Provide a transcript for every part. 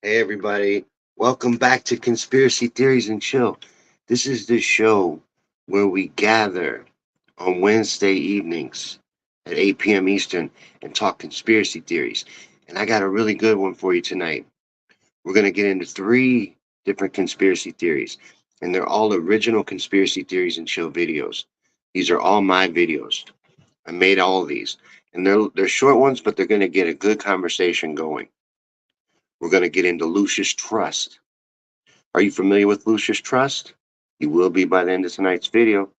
Hey, everybody. Welcome back to Conspiracy Theories and Chill. This is the show where we gather on Wednesday evenings at 8 p.m. Eastern and talk conspiracy theories. And I got a really good one for you tonight. We're going to get into three different conspiracy theories, and they're all original conspiracy theories and chill videos. These are all my videos. I made all of these, and they're short ones, but they're going to get a good conversation going. We're going to get into Lucius Trust. Are you familiar with Lucius Trust? You will be by the end of tonight's video.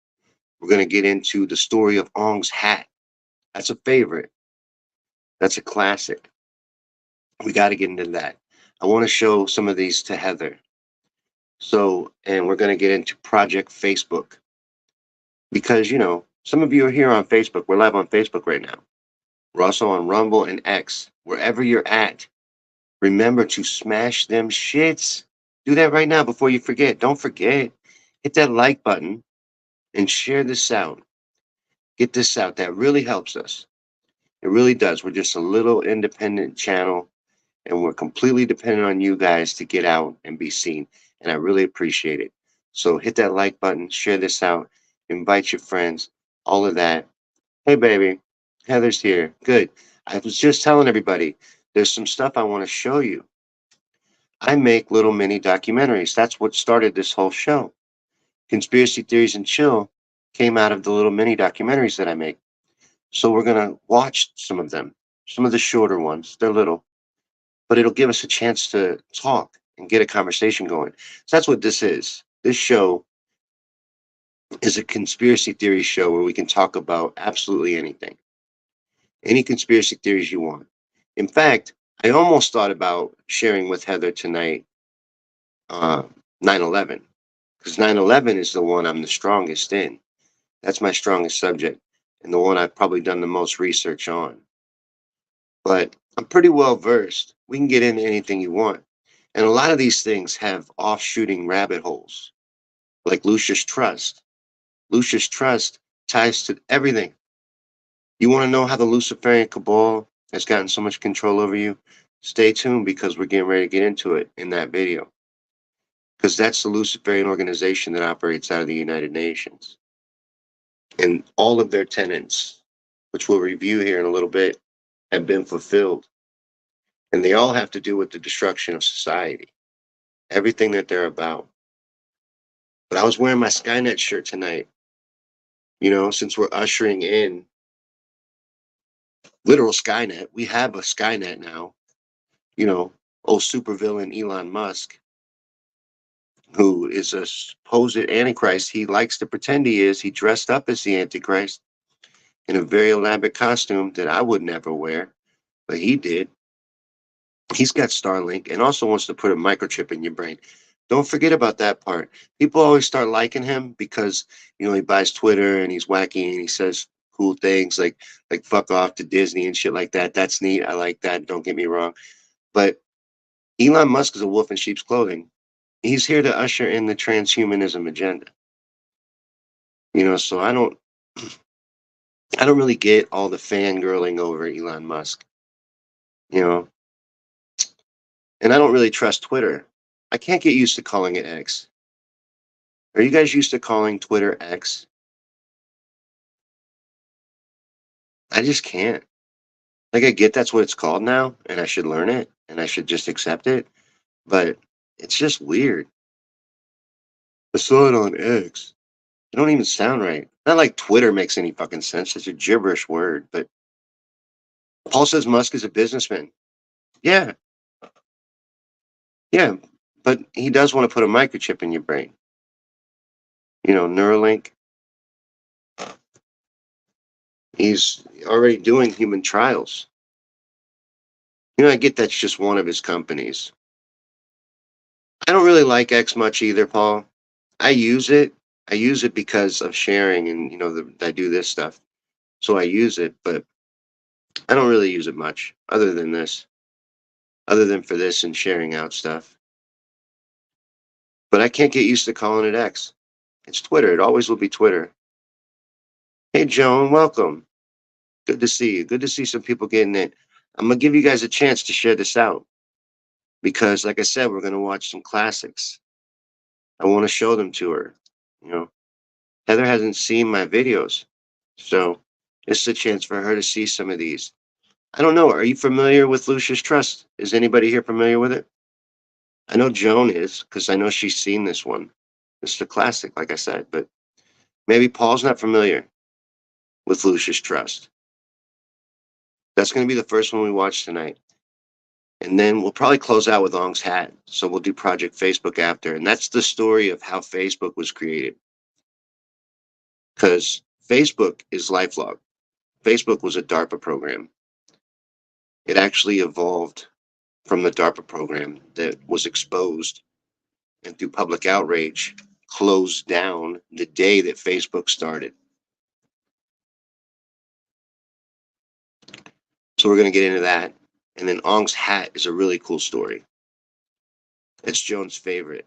We're going to get into the story of Ong's hat. That's a favorite. That's a classic. We got to get into that. I want to show some of these to Heather. So, and we're going to get into Project Facebook because, some of you are here on Facebook. We're live on Facebook right now. We're also on Rumble and X. Wherever you're at, remember to smash them shits. Do that right now before you forget. Don't forget. Hit that like button and share this out. Get this out. That really helps us. It really does. We're just a little independent channel and we're completely dependent on you guys to get out and be seen. And I really appreciate it. So hit that like button, share this out, invite your friends, all of that. Hey, baby, Heather's here. Good. I was just telling everybody there's some stuff I want to show you. I make little mini documentaries. That's what started this whole show. Conspiracy Theories and Chill came out of the little mini documentaries that I make. So we're going to watch some of them, some of the shorter ones. They're little, but it'll give us a chance to talk and get a conversation going. So that's what this is. This show is a conspiracy theory show where we can talk about absolutely anything, any conspiracy theories you want. In fact, I almost thought about sharing with Heather tonight uh, 9/11 because 9/11 is the one I'm the strongest in. That's my strongest subject and the one I've probably done the most research on. But I'm pretty well versed. We can get into anything you want. And a lot of these things have offshooting rabbit holes, like Lucius Trust. Lucius Trust ties to everything. You want to know how the Luciferian cabal has gotten so much control over you? Stay tuned because we're getting ready to get into it in that video. Because that's the Luciferian organization that operates out of the United Nations. And all of their tenets, which we'll review here in a little bit, have been fulfilled. And they all have to do with the destruction of society, everything that they're about. But I was wearing my Skynet shirt tonight, since we're ushering in literal Skynet. We have a Skynet now, old supervillain Elon Musk, who is a supposed Antichrist. He likes to pretend he is. He dressed up as the Antichrist in a very elaborate costume that I would never wear, but he did. He's got Starlink and also wants to put a microchip in your brain. Don't forget about that part. People always start liking him because he buys Twitter and he's wacky and he says cool things like fuck off to Disney and shit like that. That's neat. I like that. Don't get me wrong. But Elon Musk is a wolf in sheep's clothing. He's here to usher in the transhumanism agenda. So I don't really get all the fangirling over Elon Musk. You know, and I don't really trust Twitter. I can't get used to calling it X. Are you guys used to calling Twitter X? I just can't. Like, I get that's what it's called now, and I should learn it, and I should just accept it, but it's just weird. I saw it on X. It don't even sound right. Not like Twitter makes any fucking sense. It's a gibberish word, but Paul says Musk is a businessman. Yeah, yeah, but he does want to put a microchip in your brain. Neuralink. He's already doing human trials. I get that's just one of his companies. I don't really like X much either, Paul. I use it. I use it because of sharing and, I do this stuff. So I use it, but I don't really use it much other than for this and sharing out stuff. But I can't get used to calling it X. It's Twitter. It always will be Twitter. Hey, Joan, welcome. Good to see you. Good to see some people getting in. I'm going to give you guys a chance to share this out. because, like I said, we're going to watch some classics. I want to show them to her. You know, Heather hasn't seen my videos, so this is a chance for her to see some of these. I don't know. Are you familiar with Lucius Trust? Is anybody here familiar with it? I know Joan is, because I know she's seen this one. This is a classic, like I said, but maybe Paul's not familiar with Lucius Trust. That's going to be the first one we watch tonight. And then we'll probably close out with Ong's Hat. So we'll do Project Facebook after. And that's the story of how Facebook was created. Because Facebook is LifeLog. Facebook was a DARPA program. It actually evolved from the DARPA program that was exposed and through public outrage closed down the day that Facebook started. So we're going to get into that. And then Ong's Hat is a really cool story. It's Joan's favorite.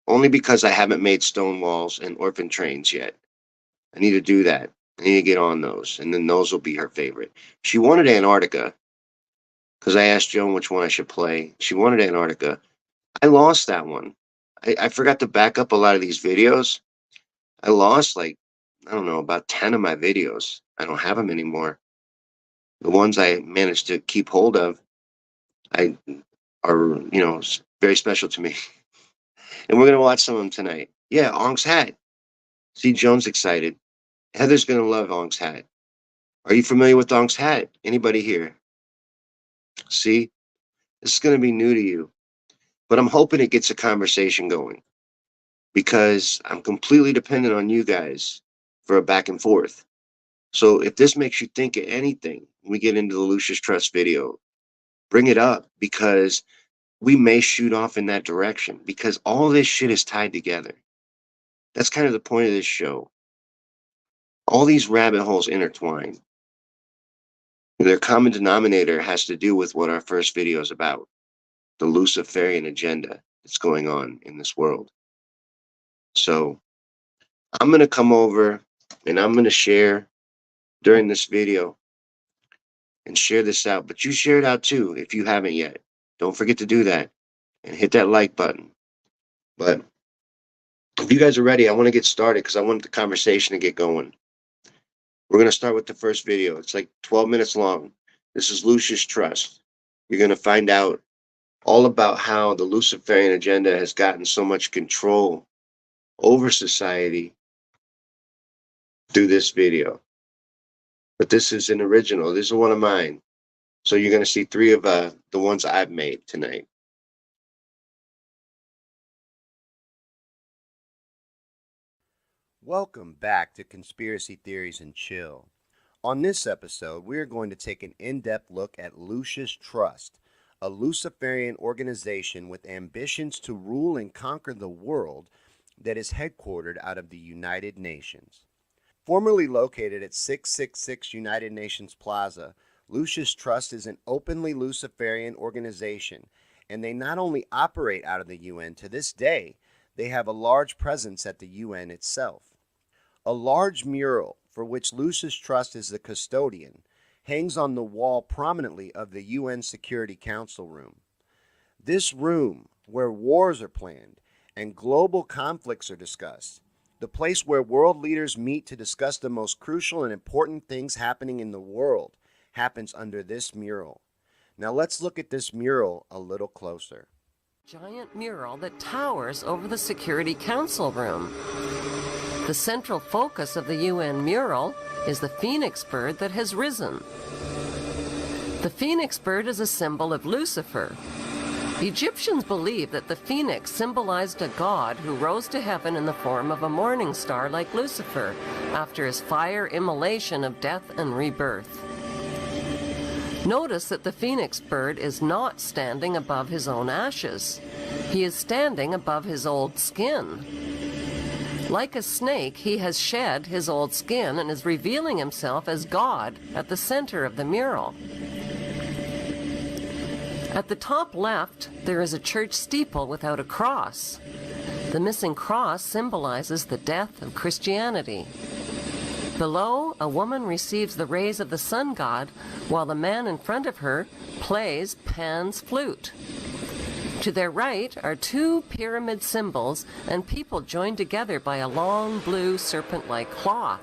Only because I haven't made stone walls and orphan trains yet. I need to do that. I need to get on those. And then those will be her favorite. She wanted Antarctica. Because I asked Joan which one I should play. She wanted Antarctica. I lost that one. I forgot to back up a lot of these videos. I lost I don't know, about 10 of my videos. I don't have them anymore. The ones I managed to keep hold of are, very special to me. And we're going to watch some of them tonight. Yeah, Ong's Hat. See, Joan's excited. Heather's going to love Ong's Hat. Are you familiar with Ong's Hat? Anybody here? See, this is going to be new to you. But I'm hoping it gets a conversation going. Because I'm completely dependent on you guys for a back and forth. So if this makes you think of anything, when we get into the Lucius Trust video, bring it up, because we may shoot off in that direction, because all this shit is tied together. That's kind of the point of this show. All these rabbit holes intertwine. Their common denominator has to do with what our first video is about, the Luciferian agenda that's going on in this world. So I'm going to come over and I'm going to share during this video and share this out. But you share it out too if you haven't yet. Don't forget to do that and hit that like button. But if you guys are ready, I want to get started because I want the conversation to get going. We're going to start with the first video. It's like 12 minutes long. This is Lucius Trust. You're going to find out all about how the Luciferian agenda has gotten so much control over society through this video. But this is an original. This is one of mine. So you're going to see 3 of the ones I've made tonight. Welcome back to Conspiracy Theories and Chill. On this episode, we are going to take an in-depth look at Lucius Trust, a Luciferian organization with ambitions to rule and conquer the world that is headquartered out of the United Nations. Formerly located at 666 United Nations Plaza, Lucius Trust is an openly Luciferian organization, and they not only operate out of the UN to this day, they have a large presence at the UN itself. A large mural, for which Lucius Trust is the custodian, hangs on the wall prominently of the UN Security Council room. This room, where wars are planned and global conflicts are discussed, the place where world leaders meet to discuss the most crucial and important things happening in the world, happens under this mural. Now let's look at this mural a little closer. Giant mural that towers over the Security Council room. The central focus of the UN mural is the phoenix bird that has risen. The phoenix bird is a symbol of Lucifer. Egyptians believed that the phoenix symbolized a god who rose to heaven in the form of a morning star like Lucifer after his fire immolation of death and rebirth. Notice that the phoenix bird is not standing above his own ashes. He is standing above his old skin. Like a snake, he has shed his old skin and is revealing himself as God at the center of the mural. At the top left, there is a church steeple without a cross. The missing cross symbolizes the death of Christianity. Below, a woman receives the rays of the sun god, while the man in front of her plays Pan's flute. To their right are two pyramid symbols and people joined together by a long blue serpent-like cloth.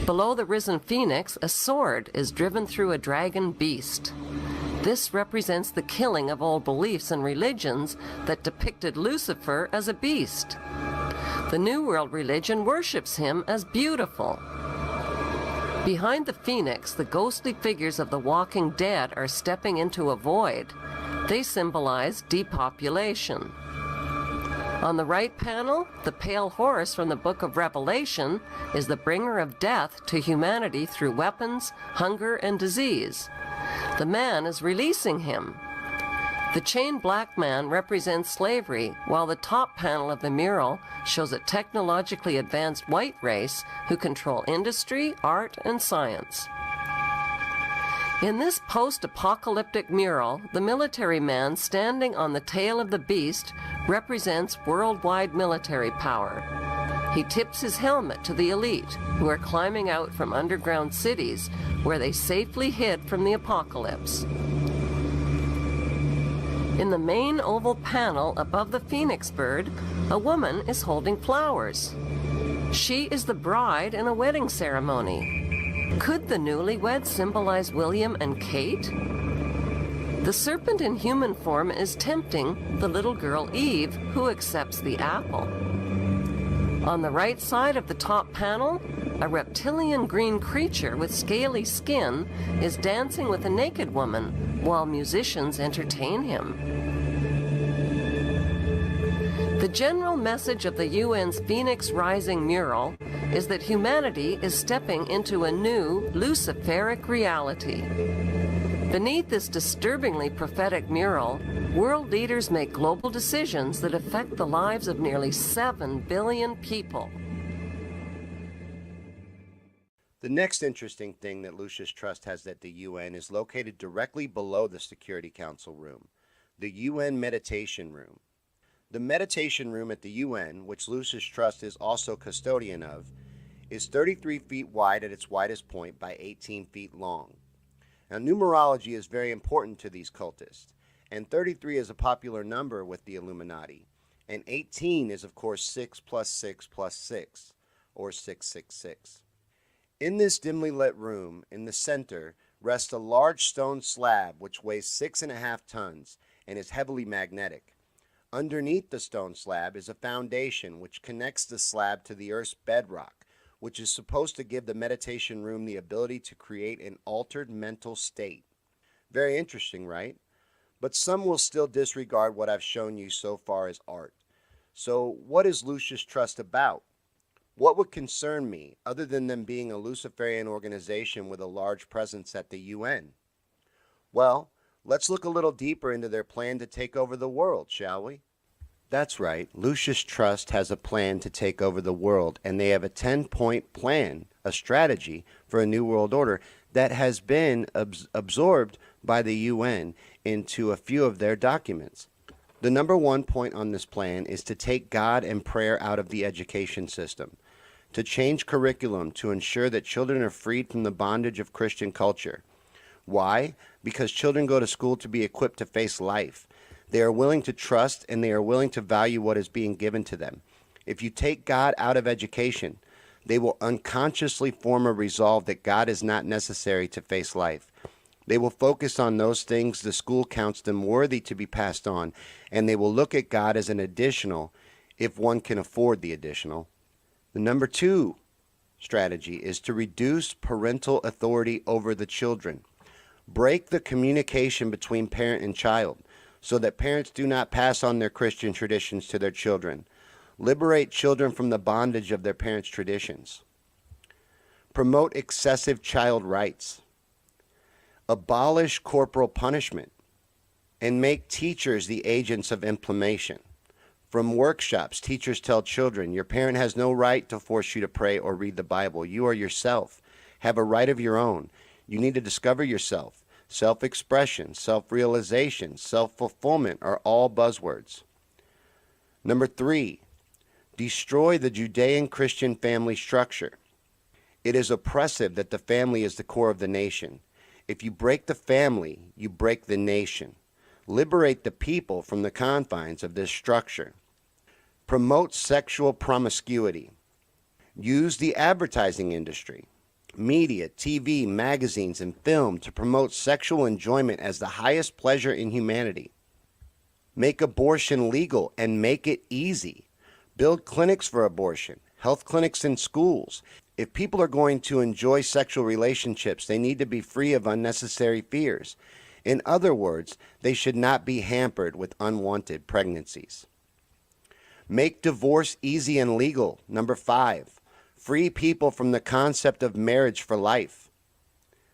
Below the risen phoenix, a sword is driven through a dragon beast. This represents the killing of old beliefs and religions that depicted Lucifer as a beast. The New World religion worships him as beautiful. Behind the phoenix, the ghostly figures of the walking dead are stepping into a void. They symbolize depopulation. On the right panel, the pale horse from the book of Revelation is the bringer of death to humanity through weapons, hunger, and disease. The man is releasing him. The chained black man represents slavery, while the top panel of the mural shows a technologically advanced white race who control industry, art, and science. In this post-apocalyptic mural, the military man standing on the tail of the beast represents worldwide military power. He tips his helmet to the elite, who are climbing out from underground cities where they safely hid from the apocalypse. In the main oval panel above the phoenix bird, a woman is holding flowers. She is the bride in a wedding ceremony. Could the newlyweds symbolize William and Kate? The serpent in human form is tempting the little girl Eve, who accepts the apple. On the right side of the top panel, a reptilian green creature with scaly skin is dancing with a naked woman while musicians entertain him. The general message of the UN's Phoenix Rising mural is that humanity is stepping into a new Luciferic reality. Beneath this disturbingly prophetic mural, world leaders make global decisions that affect the lives of nearly 7 billion people. The next interesting thing that Lucius Trust has at the UN is located directly below the Security Council room, the UN Meditation Room. The Meditation Room at the UN, which Lucius Trust is also custodian of, is 33 feet wide at its widest point by 18 feet long. Now, numerology is very important to these cultists, and 33 is a popular number with the Illuminati, and 18 is, of course, 6 plus 6 plus 6, or 666. In this dimly lit room, in the center, rests a large stone slab which weighs 6.5 tons and is heavily magnetic. Underneath the stone slab is a foundation which connects the slab to the Earth's bedrock, which is supposed to give the meditation room the ability to create an altered mental state. Very interesting, right? But some will still disregard what I've shown you so far as art. So what is Lucius Trust about? What would concern me, other than them being a Luciferian organization with a large presence at the UN? Well, let's look a little deeper into their plan to take over the world, shall we? That's right. Lucius Trust has a plan to take over the world, and they have a 10-point plan, a strategy for a new world order that has been absorbed by the UN into a few of their documents. The number one point on this plan is to take God and prayer out of the education system, to change curriculum to ensure that children are freed from the bondage of Christian culture. Why? Because children go to school to be equipped to face life. They are willing to trust and they are willing to value what is being given to them. If you take God out of education, they will unconsciously form a resolve that God is not necessary to face life. They will focus on those things the school counts them worthy to be passed on, and they will look at God as an additional if one can afford the additional. The number 2 strategy is to reduce parental authority over the children. Break the communication between parent and child so that parents do not pass on their Christian traditions to their children. Liberate children from the bondage of their parents' traditions. Promote excessive child rights. Abolish corporal punishment. And make teachers the agents of inflammation. From workshops, teachers tell children, your parent has no right to force you to pray or read the Bible. You are yourself. Have a right of your own. You need to discover yourself. Self-expression, self-realization, self-fulfillment are all buzzwords. Number 3, destroy the Judean-Christian family structure. It is oppressive that the family is the core of the nation. If you break the family, you break the nation. Liberate the people from the confines of this structure. Promote sexual promiscuity. Use the advertising industry, media, TV, magazines, and film to promote sexual enjoyment as the highest pleasure in humanity. Make abortion legal and make it easy. Build clinics for abortion, health clinics in schools. If people are going to enjoy sexual relationships, they need to be free of unnecessary fears. In other words, they should not be hampered with unwanted pregnancies. Make divorce easy and legal. Number 5, free people from the concept of marriage for life.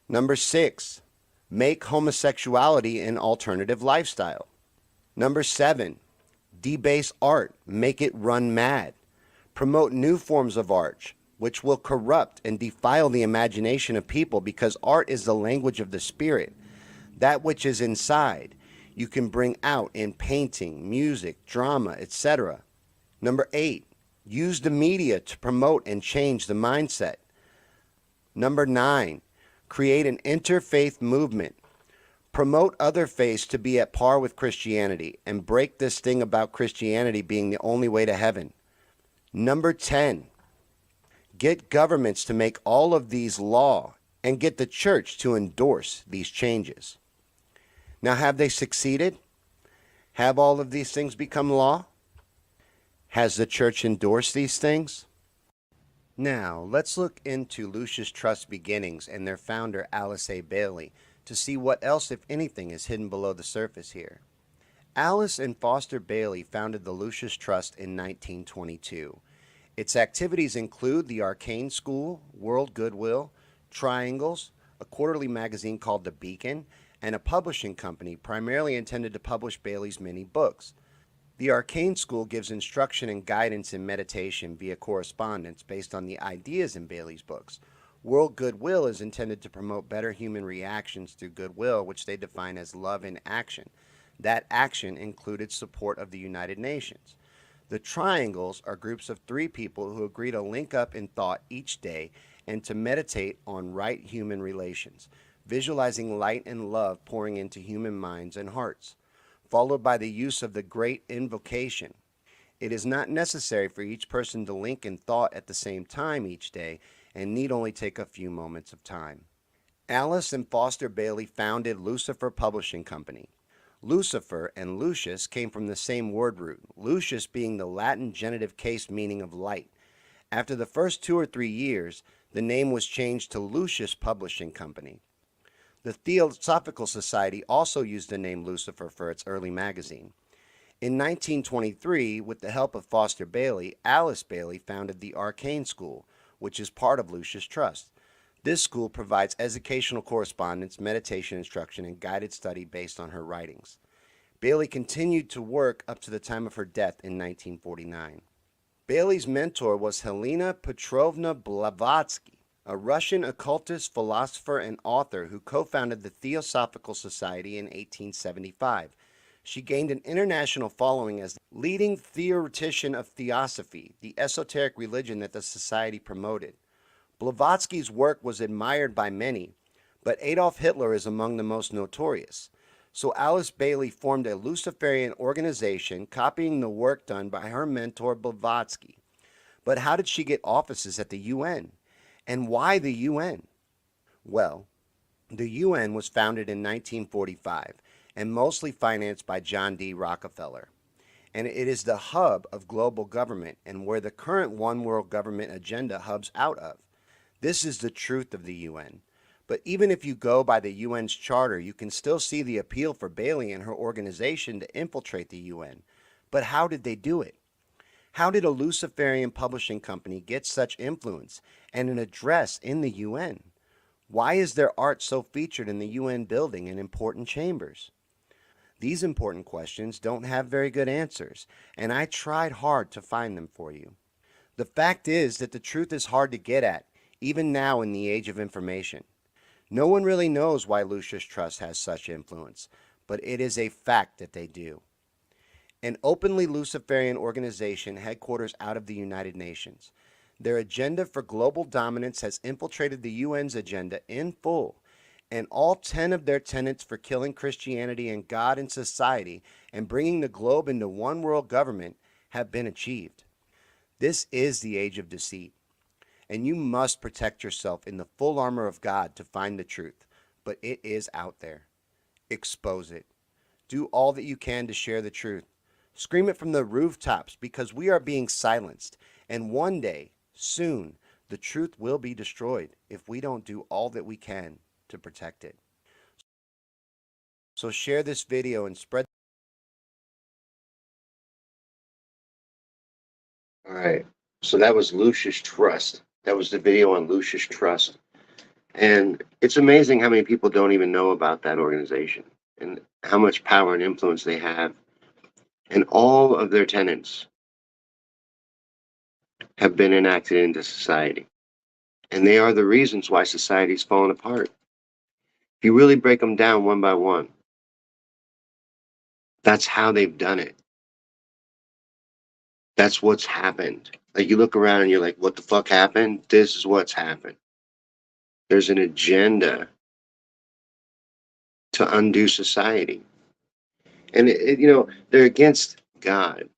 Number 6, make homosexuality an alternative lifestyle. Number 7, debase art, make it run mad. Promote new forms of art, which will corrupt and defile the imagination of people, because art is the language of the spirit. That which is inside, you can bring out in painting, music, drama, etc. Number 8, use the media to promote and change the mindset. Number 9, create an interfaith movement. Promote other faiths to be at par with Christianity and break this thing about Christianity being the only way to heaven. Number 10, get governments to make all of these law and get the church to endorse these changes. Now, have they succeeded? Have all of these things become law? Has the church endorsed these things? Now, let's look into Lucis Trust's beginnings and their founder, Alice A. Bailey, to see what else, if anything, is hidden below the surface here. Alice and Foster Bailey founded the Lucis Trust in 1922. Its activities include the Arcane School, World Goodwill, Triangles, a quarterly magazine called The Beacon, and a publishing company primarily intended to publish Bailey's many books. The Arcane School gives instruction and guidance in meditation via correspondence based on the ideas in Bailey's books. World Goodwill is intended to promote better human reactions through goodwill, which they define as love in action. That action included support of the United Nations. The Triangles are groups of 3 people who agree to link up in thought each day and to meditate on right human relations, visualizing light and love pouring into human minds and hearts, followed by the use of the great invocation. It is not necessary for each person to link in thought at the same time each day and need only take a few moments of time. Alice and Foster Bailey founded Lucifer Publishing Company. Lucifer and Lucius came from the same word root, Lucius being the Latin genitive case meaning of light. After the first 2 or 3 years, the name was changed to Lucius Publishing Company. The Theosophical Society also used the name Lucifer for its early magazine. In 1923, with the help of Foster Bailey, Alice Bailey founded the Arcane School, which is part of Lucis Trust. This school provides educational correspondence, meditation instruction, and guided study based on her writings. Bailey continued to work up to the time of her death in 1949. Bailey's mentor was Helena Petrovna Blavatsky, a Russian occultist, philosopher, and author who co-founded the Theosophical Society in 1875. She gained an international following as the leading theoretician of theosophy, the esoteric religion that the society promoted. Blavatsky's work was admired by many, but Adolf Hitler is among the most notorious. So Alice Bailey formed a Luciferian organization copying the work done by her mentor Blavatsky. But how did she get offices at the UN? And why the UN? Well, the UN was founded in 1945 and mostly financed by John D. Rockefeller. And it is the hub of global government and where the current one world government agenda hubs out of. This is the truth of the UN. But even if you go by the UN's charter, you can still see the appeal for Bailey and her organization to infiltrate the UN. But how did they do it? How did a Luciferian publishing company get such influence and an address in the UN? Why is their art so featured in the UN building and important chambers? These important questions don't have very good answers, and I tried hard to find them for you. The fact is that the truth is hard to get at, even now in the age of information. No one really knows why Lucis Trust has such influence, but it is a fact that they do. An openly Luciferian organization headquarters out of the United Nations. Their agenda for global dominance has infiltrated the UN's agenda in full, And all 10 of their tenets for killing Christianity and God and society and bringing the globe into one world government have been achieved. This is the age of deceit, and you must protect yourself in the full armor of God to find the truth. But it is out there. Expose it. Do all that you can to share the truth. Scream it from the rooftops because we are being silenced. And one day, soon, the truth will be destroyed if we don't do all that we can to protect it. So share this video and spread. All right. So that was Lucius Trust. That was the video on Lucius Trust. And it's amazing how many people don't even know about that organization and how much power and influence they have. And all of their tenets have been enacted into society. And they are the reasons why society's fallen apart. If you really break them down one by one, that's how they've done it. That's what's happened. Like you look around and you're like, what the fuck happened? This is what's happened. There's an agenda to undo society. And, they're against God.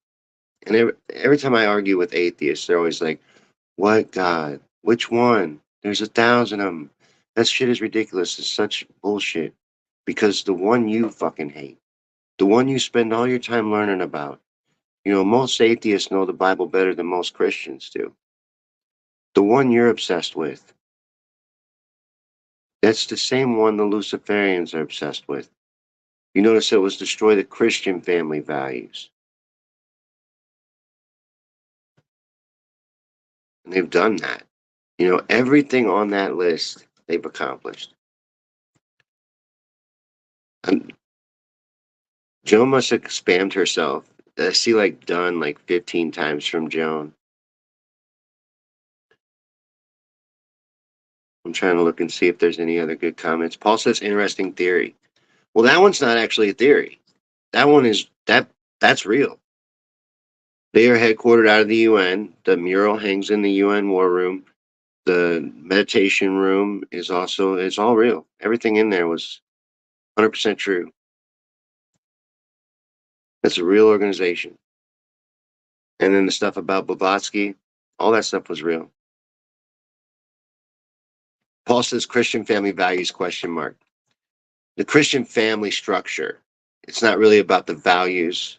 And every time I argue with atheists, they're always like, what God? Which one? There's 1,000 of them. That shit is ridiculous. It's such bullshit. Because the one you fucking hate, the one you spend all your time learning about, most atheists know the Bible better than most Christians do. The one you're obsessed with, that's the same one the Luciferians are obsessed with. You notice it was destroy the Christian family values. And they've done that. Everything on that list they've accomplished. And Joan must have spammed herself. I see done 15 times from Joan. I'm trying to look and see if there's any other good comments. Paul says interesting theory. Well, that one's not actually a theory. That one is that's real. They are headquartered out of the UN. The mural hangs in the UN war room. The meditation room is it's all real. Everything in there was 100% true. That's a real organization. And then the stuff about Blavatsky, all that stuff was real. Paul says Christian family values ? The Christian family structure, it's not really about the values,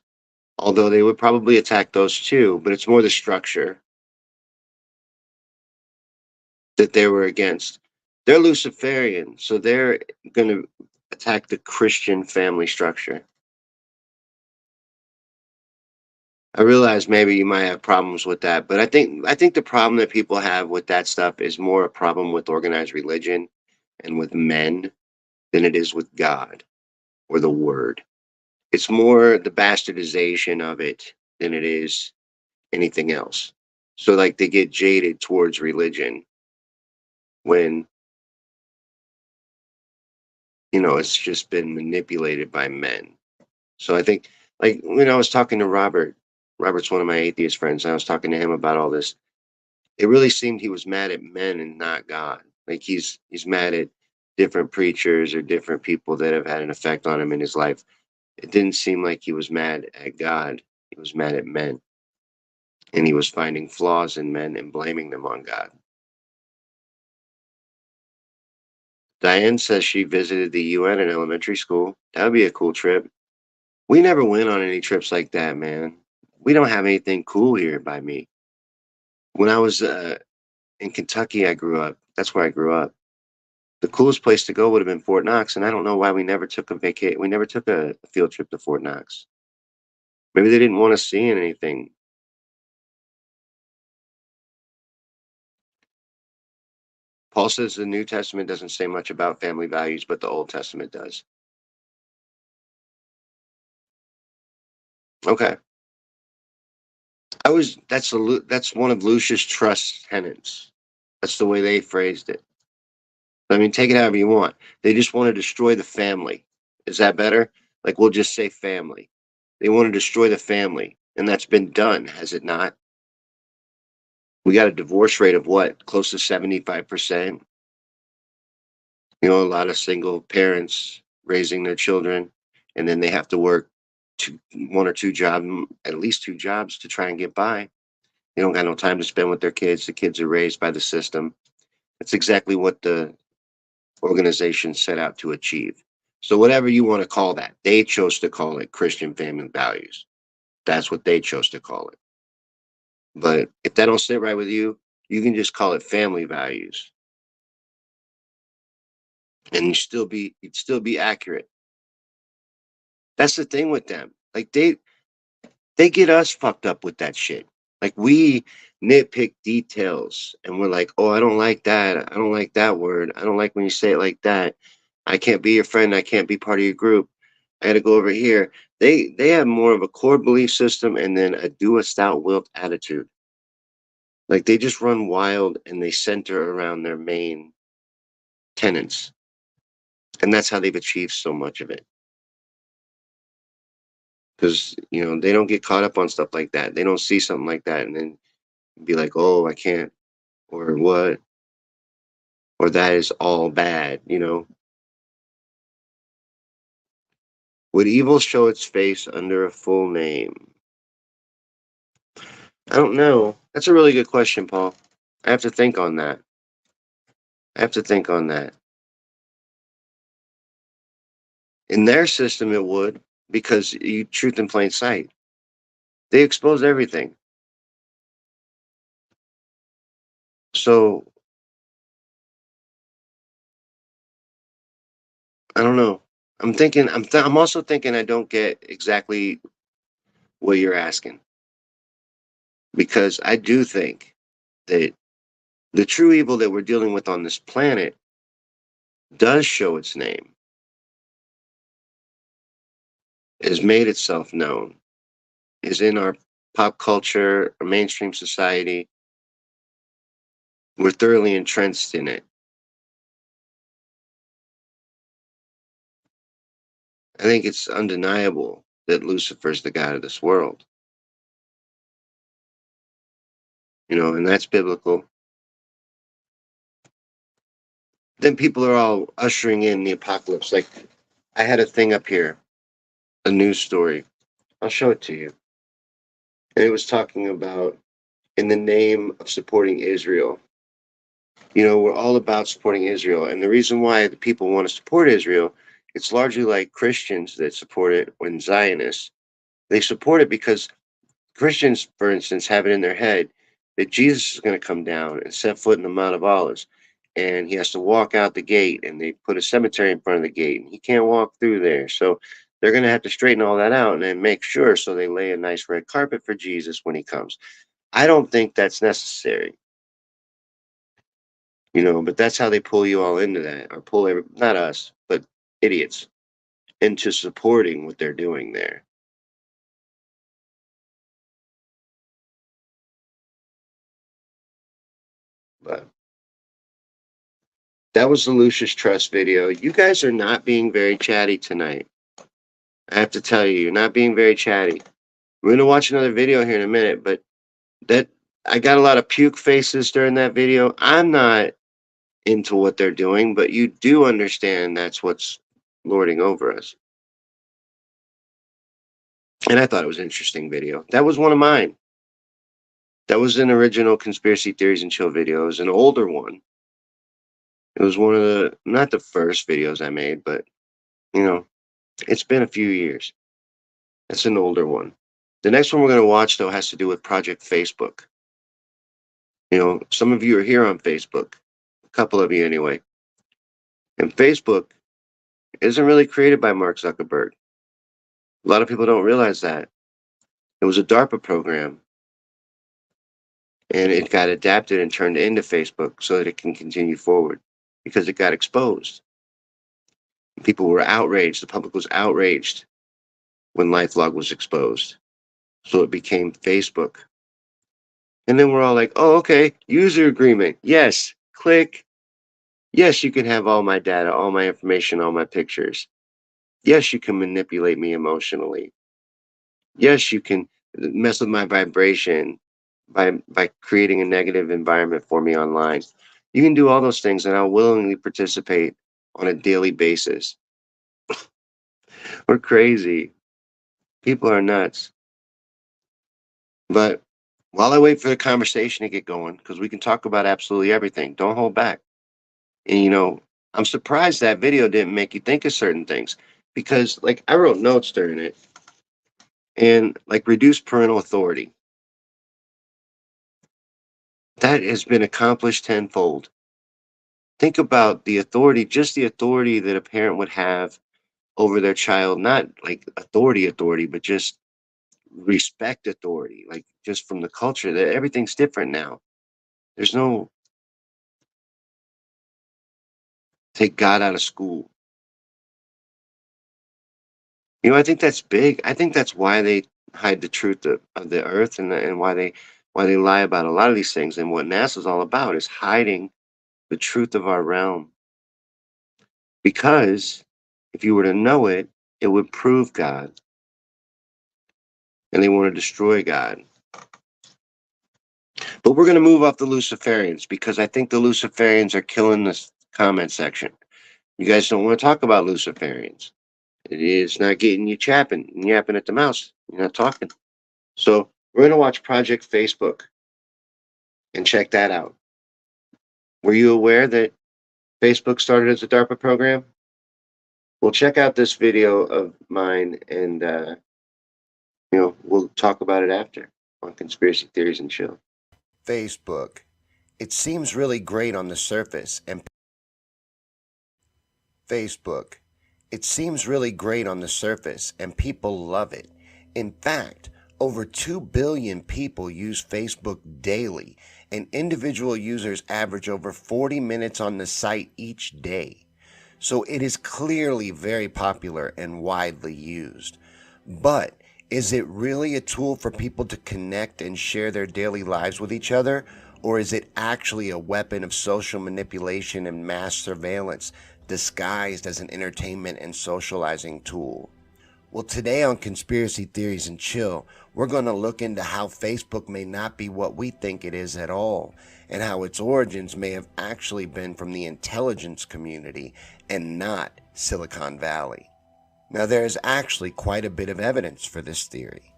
although they would probably attack those too, but it's more the structure that they were against. They're Luciferian, so they're going to attack the Christian family structure. I realize maybe you might have problems with that, but I think the problem that people have with that stuff is more a problem with organized religion and with men than it is with God or the word. It's more the bastardization of it than it is anything else. So they get jaded towards religion when it's just been manipulated by men. So I think when I was talking to Robert's one of my atheist friends, and I was talking to him about all this, it really seemed he was mad at men and not God. Like he's mad at different preachers or different people that have had an effect on him in his life. It didn't seem like he was mad at God. He was mad at men. And he was finding flaws in men and blaming them on God. Diane says she visited the UN in elementary school. That would be a cool trip. We never went on any trips like that, man. We don't have anything cool here by me. When I was in Kentucky, I grew up. That's where I grew up. The coolest place to go would have been Fort Knox, and I don't know why we never took we never took a field trip to Fort Knox. Maybe they didn't want us seeing anything. Paul says the New Testament doesn't say much about family values, but the Old Testament does. Okay. That's one of Lucius Trust's tenets. That's the way they phrased it. I mean, take it however you want. They just want to destroy the family. Is that better? We'll just say family. They want to destroy the family, and that's been done, has it not? We got a divorce rate of what? Close to 75%. You know, a lot of single parents raising their children, and then they have to work one or two jobs, at least two jobs to try and get by. They don't got no time to spend with their kids. The kids are raised by the system. That's exactly what the organization set out to achieve. So whatever you want to call that, they chose to call it Christian family values. That's what they chose to call it. But if that don't sit right with you, you can just call it family values, and you'd still be accurate. That's the thing with them. Like they get us fucked up with that shit. Like we nitpick details and we're like, oh, I don't like that. I don't like that word. I don't like when you say it like that. I can't be your friend. I can't be part of your group. I got to go over here. They have more of a core belief system and then a do as thou wilt attitude. Like they just run wild and they center around their main tenets. And that's how they've achieved so much of it. Because, you know, they don't get caught up on stuff like that. They don't see something like that and then be like, oh, I can't, or what, or that is all bad, you know? Would evil show its face under a full name? I don't know. That's a really good question, Paul. I have to think on that. I have to think on that. In their system, it would, because you truth in plain sight. They expose everything. So I don't know. I'm thinking. I'm also thinking. I don't get exactly what you're asking, because I do think that the true evil that we're dealing with on this planet does show its name, has made itself known, is in our pop culture, our mainstream society. We're thoroughly entrenched in it. I think it's undeniable that Lucifer's the god of this world, you know, and that's biblical. Then people are all ushering in the apocalypse. Like, I had a thing up here, a news story. I'll show it to you. And it was talking about in the name of supporting Israel. You know, we're all about supporting Israel. And the reason why the people want to support Israel, it's largely like Christians that support it when Zionists. They support it because Christians, for instance, have it in their head that Jesus is going to come down and set foot in the Mount of Olives. And he has to walk out the gate, and they put a cemetery in front of the gate, and he can't walk through there. So they're going to have to straighten all that out and then make sure. So they lay a nice red carpet for Jesus when he comes. I don't think that's necessary, you know, but that's how they pull you all into that, or pull not us, but idiots into supporting what they're doing there. But that was the Lucius Trust video. You guys are not being very chatty tonight. I have to tell you, you're not being very chatty. We're gonna watch another video here in a minute, but that I got a lot of puke faces during that video. I'm not into what they're doing, but you do understand that's what's lording over us. And I thought it was an interesting video. That was one of mine. That was an original conspiracy theories and chill video. It was an older one. It was one of the not the first videos I made, but you know, it's been a few years. It's an older one. The next one we're going to watch, though, has to do with Project Facebook. You know, some of you are here on Facebook, a couple of you anyway. And Facebook isn't really created by Mark Zuckerberg. A lot of people don't realize that. It was a DARPA program, and it got adapted and turned into Facebook so that it can continue forward because it got exposed. People were outraged. The public was outraged when LifeLog was exposed. So it became Facebook. And then we're all like, oh, okay, user agreement. Yes, click. Yes, you can have all my data, all my information, all my pictures. Yes, you can manipulate me emotionally. Yes, you can mess with my vibration by creating a negative environment for me online. You can do all those things, and I'll willingly participate on a daily basis. We're crazy. People are nuts. But while I wait for the conversation to get going, because we can talk about absolutely everything, don't hold back. And I'm surprised that video didn't make you think of certain things because, like, I wrote notes during it and, like, reduce parental authority. That has been accomplished tenfold. Think about the authority, just the authority that a parent would have over their child, not like authority, but just respect authority, like just from the culture that everything's different now. There's no take God out of school. I think that's big. I think that's why they hide the truth of the earth and why they lie about a lot of these things. And what NASA's all about is hiding the truth of our realm. Because if you were to know it, it would prove God. And they want to destroy God. But we're going to move off the Luciferians because I think the Luciferians are killing this comment section. You guys don't want to talk about Luciferians. It is not getting you yapping at the mouse. You're not talking. So we're going to watch Project Facebook and check that out. Were you aware that Facebook started as a DARPA program? Well, check out this video of mine and, we'll talk about it after on Conspiracy Theories and Chill. Facebook. It seems really great on the surface and Facebook. It seems really great on the surface and people love it. In fact, over 2 billion people use Facebook daily and individual users average over 40 minutes on the site each day. So it is clearly very popular and widely used. But is it really a tool for people to connect and share their daily lives with each other? Or is it actually a weapon of social manipulation and mass surveillance disguised as an entertainment and socializing tool? Well, today on Conspiracy Theories and Chill, we're going to look into how Facebook may not be what we think it is at all, and how its origins may have actually been from the intelligence community and not Silicon Valley. Now, there is actually quite a bit of evidence for this theory.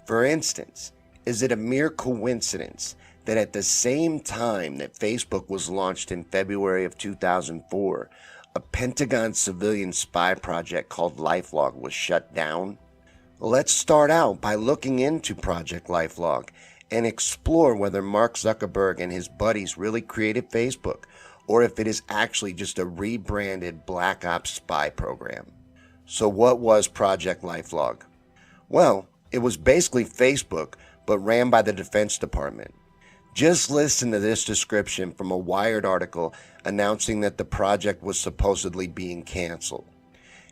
For instance, is it a mere coincidence that at the same time that Facebook was launched in February of 2004, a Pentagon civilian spy project called LifeLog was shut down? Let's start out by looking into Project LifeLog and explore whether Mark Zuckerberg and his buddies really created Facebook, or if it is actually just a rebranded Black Ops spy program. So what was Project LifeLog? Well, it was basically Facebook, but ran by the Defense Department. Just listen to this description from a Wired article announcing that the project was supposedly being canceled.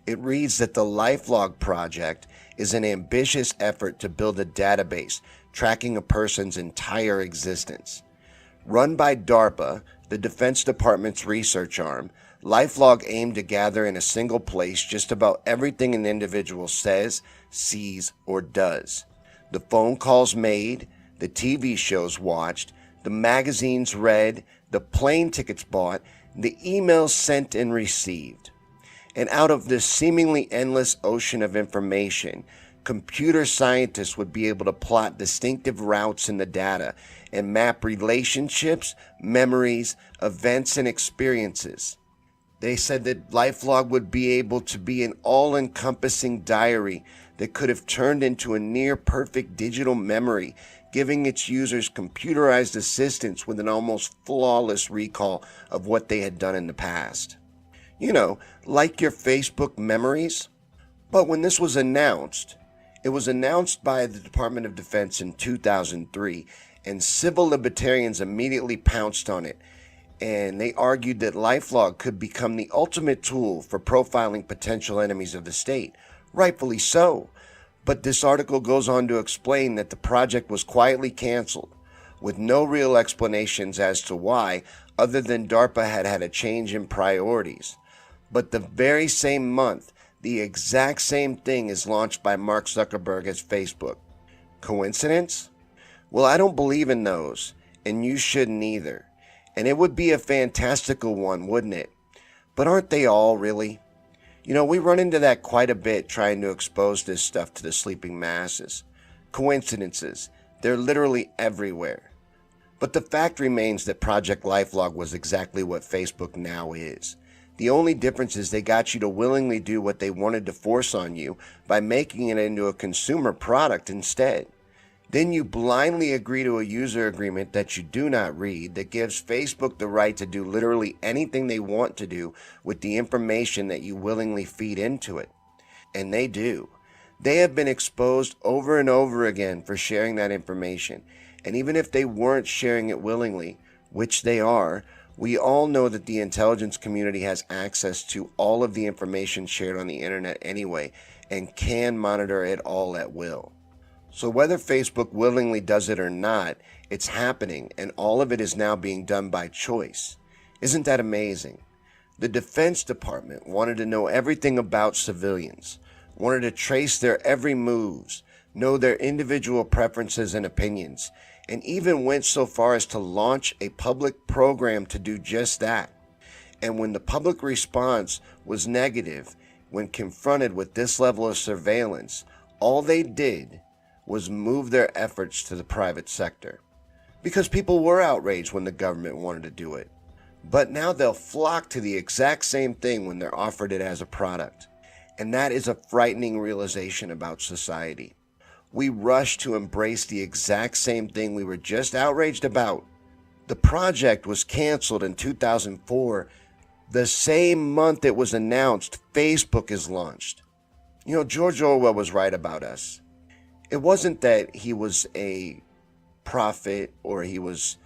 It reads that the LifeLog project is an ambitious effort to build a database tracking a person's entire existence. Run by DARPA, the Defense Department's research arm, LifeLog aimed to gather in a single place just about everything an individual says, sees, or does. The phone calls made, the TV shows watched, the magazines read, the plane tickets bought, the emails sent and received. And out of this seemingly endless ocean of information, computer scientists would be able to plot distinctive routes in the data and map relationships, memories, events, and experiences. They said that LifeLog would be able to be an all-encompassing diary that could have turned into a near-perfect digital memory, giving its users computerized assistance with an almost flawless recall of what they had done in the past. Like your Facebook memories. But when this was announced, it was announced by the Department of Defense in 2003, and civil libertarians immediately pounced on it, and they argued that LifeLog could become the ultimate tool for profiling potential enemies of the state. Rightfully so. But this article goes on to explain that the project was quietly canceled, with no real explanations as to why, other than DARPA had had a change in priorities. But the very same month, the exact same thing is launched by Mark Zuckerberg as Facebook. Coincidence? Well, I don't believe in those, and you shouldn't either. And it would be a fantastical one, wouldn't it? But aren't they all really? We run into that quite a bit trying to expose this stuff to the sleeping masses. Coincidences, they're literally everywhere. But the fact remains that Project LifeLog was exactly what Facebook now is. The only difference is they got you to willingly do what they wanted to force on you by making it into a consumer product instead. Then you blindly agree to a user agreement that you do not read that gives Facebook the right to do literally anything they want to do with the information that you willingly feed into it. And they do. They have been exposed over and over again for sharing that information. And even if they weren't sharing it willingly, which they are, we all know that the intelligence community has access to all of the information shared on the internet anyway and can monitor it all at will. So whether Facebook willingly does it or not, it's happening, and all of it is now being done by choice. Isn't that amazing? The Defense Department wanted to know everything about civilians, wanted to trace their every moves, know their individual preferences and opinions, and even went so far as to launch a public program to do just that. And when the public response was negative, when confronted with this level of surveillance, all they did was move their efforts to the private sector. Because people were outraged when the government wanted to do it. But now they'll flock to the exact same thing when they're offered it as a product. And that is a frightening realization about society. We rush to embrace the exact same thing we were just outraged about. The project was canceled in 2004. The same month it was announced, Facebook is launched. George Orwell was right about us. It wasn't that he was a prophet or he was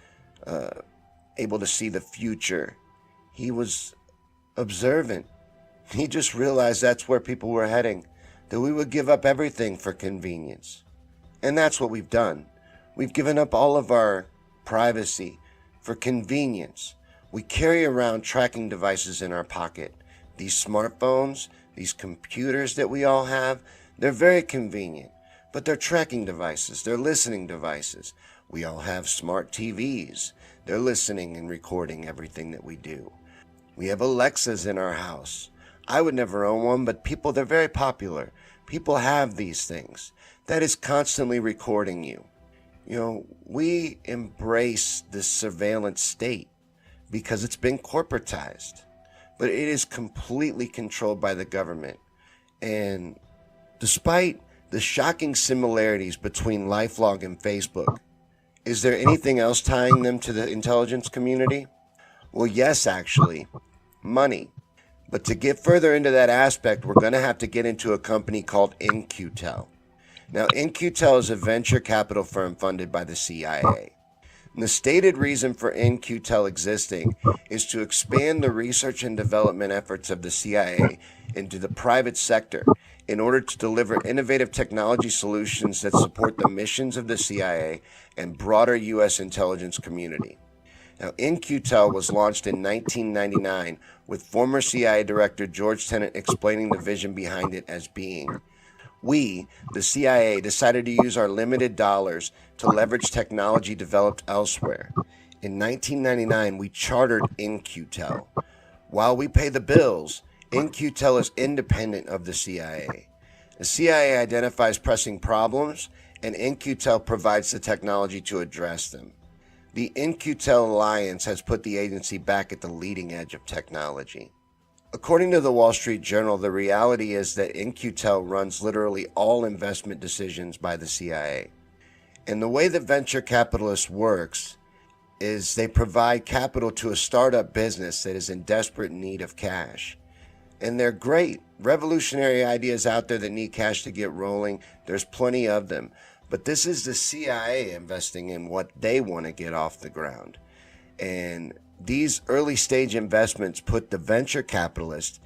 able to see the future. He was observant. He just realized that's where people were heading, that we would give up everything for convenience. And that's what we've done. We've given up all of our privacy for convenience. We carry around tracking devices in our pocket. These smartphones, these computers that we all have, they're very convenient. But they're tracking devices, they're listening devices. We all have smart TVs. They're listening and recording everything that we do. We have Alexas in our house. I would never own one, but they're very popular. People have these things. That is constantly recording you. We embrace this surveillance state because it's been corporatized. But it is completely controlled by the government. And despite the shocking similarities between LifeLog and Facebook, is there anything else tying them to the intelligence community? Well, yes, actually. Money. But to get further into that aspect, we're going to have to get into a company called In-Q-Tel. Now, In-Q-Tel is a venture capital firm funded by the CIA. And the stated reason for In-Q-Tel existing is to expand the research and development efforts of the CIA into the private sector in order to deliver innovative technology solutions that support the missions of the CIA and broader U.S. intelligence community. Now, In-Q-Tel was launched in 1999 with former CIA Director George Tenet explaining the vision behind it as being, we, the CIA, decided to use our limited dollars to leverage technology developed elsewhere. In 1999, we chartered In-Q-Tel. While we pay the bills, In-Q-Tel is independent of the CIA. The CIA identifies pressing problems, and In-Q-Tel provides the technology to address them. The In-Q-Tel alliance has put the agency back at the leading edge of technology. According to the Wall Street Journal, the reality is that In-Q-Tel runs literally all investment decisions by the CIA. And the way that venture capitalists works is they provide capital to a startup business that is in desperate need of cash. And they're great, revolutionary ideas out there that need cash to get rolling. There's plenty of them. But this is the CIA investing in what they want to get off the ground. And these early stage investments put the venture capitalist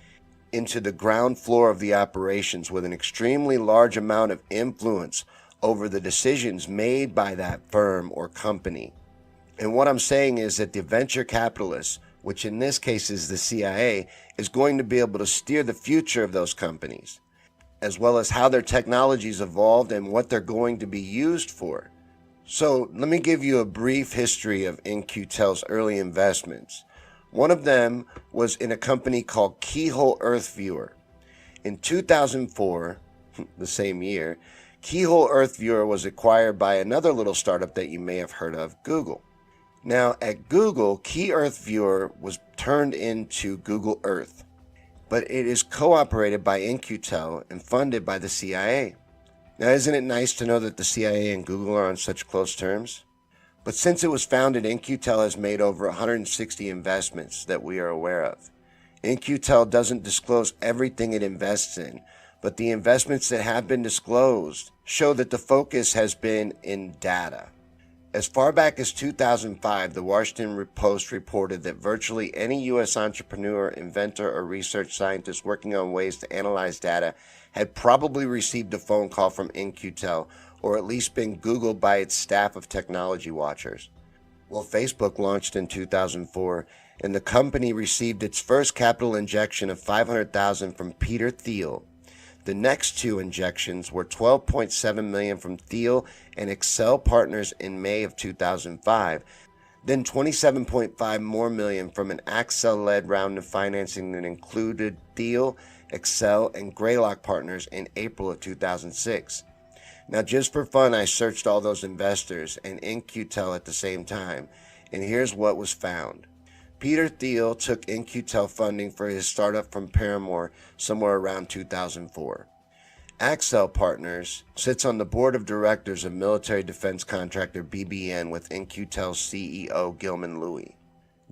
into the ground floor of the operations with an extremely large amount of influence over the decisions made by that firm or company. And what I'm saying is that the venture capitalists, which in this case is the CIA, is going to be able to steer the future of those companies, as well as how their technologies evolved and what they're going to be used for. So let me give you a brief history of In-Q-Tel's early investments. One of them was in a company called Keyhole Earth Viewer. In 2004, the same year, Keyhole Earth Viewer was acquired by another little startup that you may have heard of, Google. Now, at Google, Key Earth Viewer was turned into Google Earth, but it is co-operated by In-Q-Tel and funded by the CIA. Now, isn't it nice to know that the CIA and Google are on such close terms? But since it was founded, In-Q-Tel has made over 160 investments that we are aware of. In-Q-Tel doesn't disclose everything it invests in, but the investments that have been disclosed show that the focus has been in data. As far back as 2005, the Washington Post reported that virtually any U.S. entrepreneur, inventor, or research scientist working on ways to analyze data had probably received a phone call from In-Q-Tel or at least been Googled by its staff of technology watchers. Well, Facebook launched in 2004, and the company received its first capital injection of $500,000 from Peter Thiel. The next two injections were $12.7 million from Thiel and Accel Partners in May of 2005, then $27.5 more million from an Accel-led round of financing that included Thiel, Accel, and Greylock Partners in April of 2006. Now, just for fun, I searched all those investors and In-Q-Tel at the same time, and here's what was found. Peter Thiel took In-Q-Tel funding for his startup from Paramore somewhere around 2004. Accel Partners sits on the board of directors of military defense contractor BBN with In-Q-Tel's CEO Gilman Louie.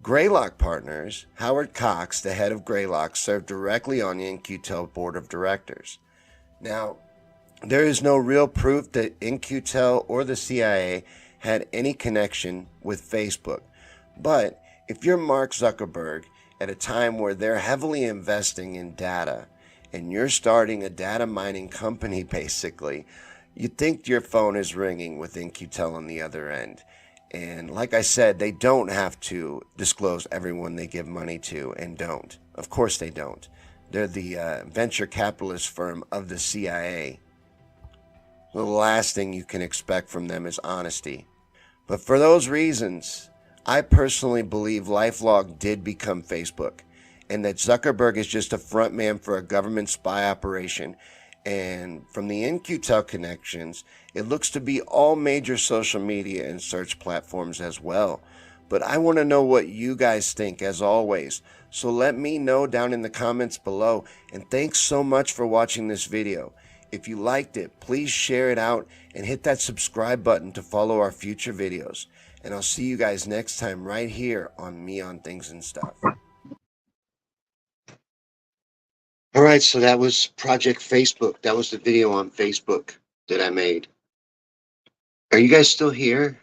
Greylock Partners, Howard Cox, the head of Greylock, served directly on the In-Q-Tel board of directors. Now, there is no real proof that In-Q-Tel or the CIA had any connection with Facebook, but if you're Mark Zuckerberg at a time where they're heavily investing in data and you're starting a data mining company basically, you think your phone is ringing with In-Q-Tel on the other end. And like I said, they don't have to disclose everyone they give money to and don't. Of course they don't. They're the venture capitalist firm of the CIA. The last thing you can expect from them is honesty. But for those reasons, I personally believe LifeLog did become Facebook, and that Zuckerberg is just a front man for a government spy operation. And from the In-Q-Tel connections, it looks to be all major social media and search platforms as well. But I want to know what you guys think, as always. So let me know down in the comments below. And thanks so much for watching this video. If you liked it, please share it out and hit that subscribe button to follow our future videos. And I'll see you guys next time right here on Me on Things and Stuff. All right, so that was Project Facebook. That was the video on Facebook that I made. Are you guys still here?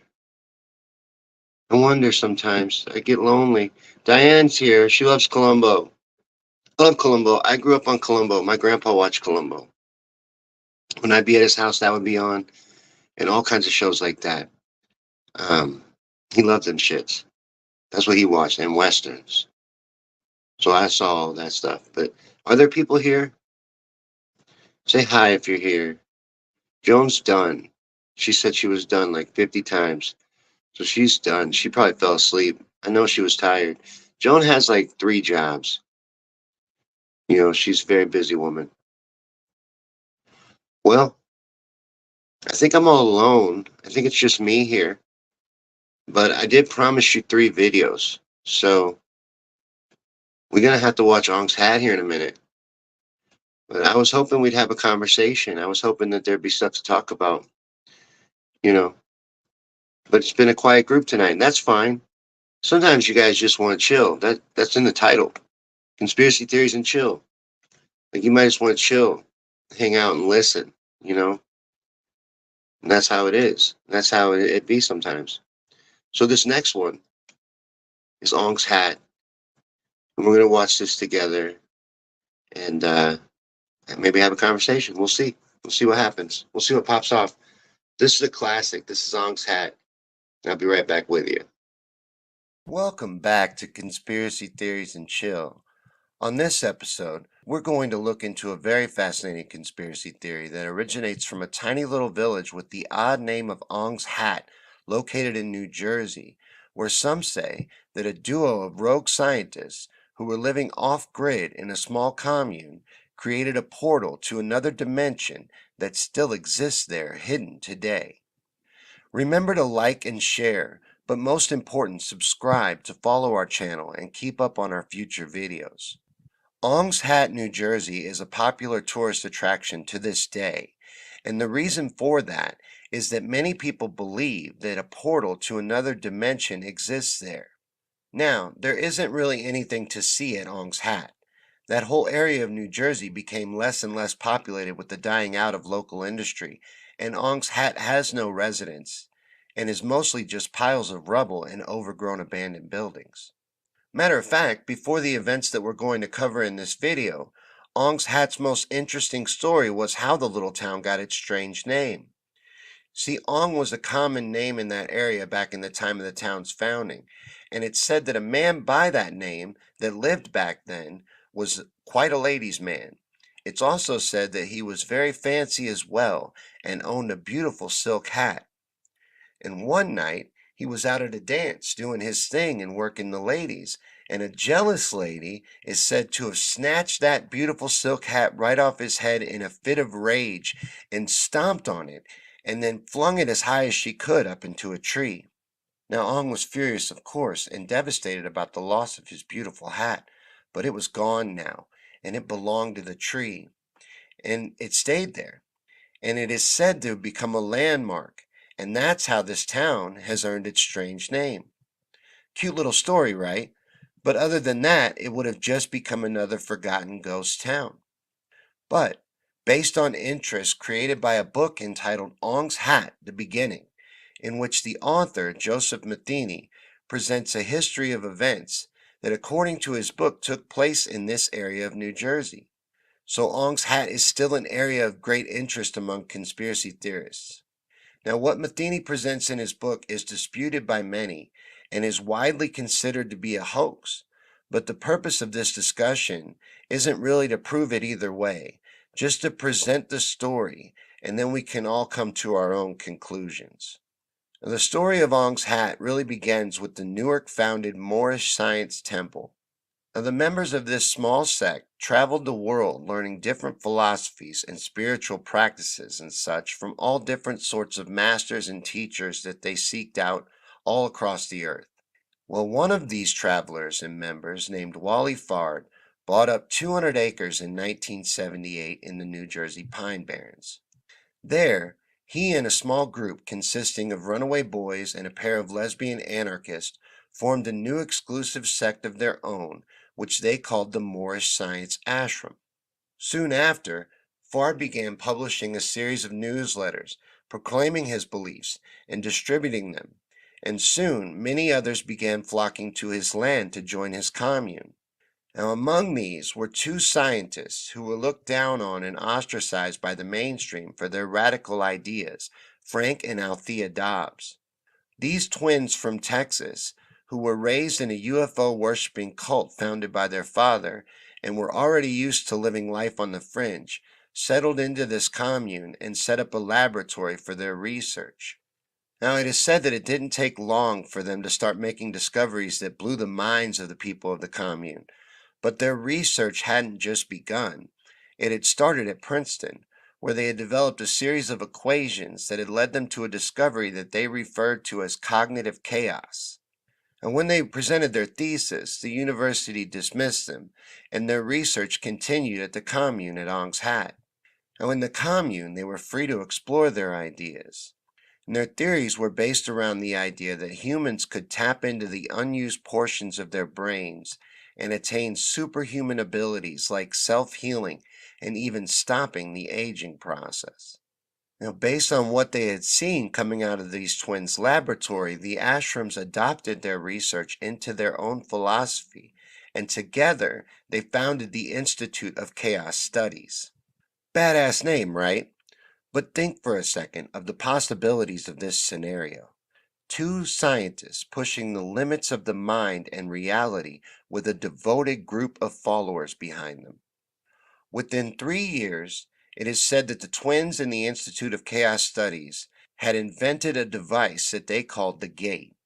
I wonder sometimes. I get lonely. Diane's here. She loves Columbo. I love Columbo. I grew up on Columbo. My grandpa watched Columbo. When I'd be at his house, that would be on, and all kinds of shows like that. He loved them shits. That's what he watched, and westerns. So I saw all that stuff. But are there people here? Say hi if you're here. Joan's done. She said she was done like 50 times. So she's done. She probably fell asleep. I know she was tired. Joan has like 3 jobs. You know, she's a very busy woman. Well, I think I'm all alone. I think it's just me here. But I did promise you 3 videos. So we're going to have to watch Ong's Hat here in a minute. But I was hoping we'd have a conversation. I was hoping that there'd be stuff to talk about. You know. But it's been a quiet group tonight, and that's fine. Sometimes you guys just want to chill. That's in the title. Conspiracy theories and chill. Like, you might just want to chill, hang out and listen, you know? And that's how it is. That's how it be sometimes. So this next one is Ong's Hat. And we're going to watch this together and maybe have a conversation. We'll see. We'll see what happens. We'll see what pops off. This is a classic. This is Ong's Hat. I'll be right back with you. Welcome back to Conspiracy Theories and Chill. On this episode, we're going to look into a very fascinating conspiracy theory that originates from a tiny little village with the odd name of Ong's Hat, located in New Jersey, where some say that a duo of rogue scientists who were living off-grid in a small commune created a portal to another dimension that still exists there hidden today. Remember to like and share, but most important, subscribe to follow our channel and keep up on our future videos. Ong's Hat, New Jersey is a popular tourist attraction to this day, and the reason for that is that many people believe that a portal to another dimension exists there. Now, there isn't really anything to see at Ong's Hat. That whole area of New Jersey became less and less populated with the dying out of local industry, and Ong's Hat has no residents and is mostly just piles of rubble and overgrown abandoned buildings. Matter of fact, before the events that we're going to cover in this video, Ong's Hat's most interesting story was how the little town got its strange name. See, Ong was a common name in that area back in the time of the town's founding, and it's said that a man by that name that lived back then was quite a ladies' man. It's also said that he was very fancy as well and owned a beautiful silk hat. And one night he was out at a dance doing his thing and working the ladies, and a jealous lady is said to have snatched that beautiful silk hat right off his head in a fit of rage and stomped on it and then flung it as high as she could up into a tree. Now Ong was furious, of course, and devastated about the loss of his beautiful hat, but it was gone now, and it belonged to the tree, and it stayed there, and it is said to have become a landmark, and that's how this town has earned its strange name. Cute little story, right? But other than that, it would have just become another forgotten ghost town. But based on interest created by a book entitled Ong's Hat, The Beginning, in which the author, Joseph Matheny, presents a history of events that according to his book took place in this area of New Jersey. So Ong's Hat is still an area of great interest among conspiracy theorists. Now, what Matheny presents in his book is disputed by many and is widely considered to be a hoax, but the purpose of this discussion isn't really to prove it either way, just to present the story, and then we can all come to our own conclusions. Now, the story of Ong's Hat really begins with the Newark-founded Moorish Science Temple. Now, the members of this small sect traveled the world learning different philosophies and spiritual practices and such from all different sorts of masters and teachers that they seeked out all across the earth. Well, one of these travelers and members, named Wally Fard, bought up 200 acres in 1978 in the New Jersey Pine Barrens. There, he and a small group consisting of runaway boys and a pair of lesbian anarchists formed a new exclusive sect of their own, which they called the Moorish Science Ashram. Soon after, Fard began publishing a series of newsletters proclaiming his beliefs and distributing them, and soon many others began flocking to his land to join his commune. Now, among these were two scientists who were looked down on and ostracized by the mainstream for their radical ideas, Frank and Althea Dobbs. These twins from Texas, who were raised in a UFO worshipping cult founded by their father and were already used to living life on the fringe, settled into this commune and set up a laboratory for their research. Now, it is said that it didn't take long for them to start making discoveries that blew the minds of the people of the commune. But their research hadn't just begun. It had started at Princeton, where they had developed a series of equations that had led them to a discovery that they referred to as cognitive chaos. And when they presented their thesis, the university dismissed them, and their research continued at the commune at Ong's Hat. Now, in the commune, they were free to explore their ideas. And their theories were based around the idea that humans could tap into the unused portions of their brains and attain superhuman abilities like self-healing and even stopping the aging process. Now, based on what they had seen coming out of these twins' laboratory, the ashrams adopted their research into their own philosophy, and together they founded the Institute of Chaos Studies. Badass name, right? But think for a second of the possibilities of this scenario. Two scientists pushing the limits of the mind and reality with a devoted group of followers behind them. Within 3 years, it is said that the twins in the Institute of Chaos Studies had invented a device that they called the Gate.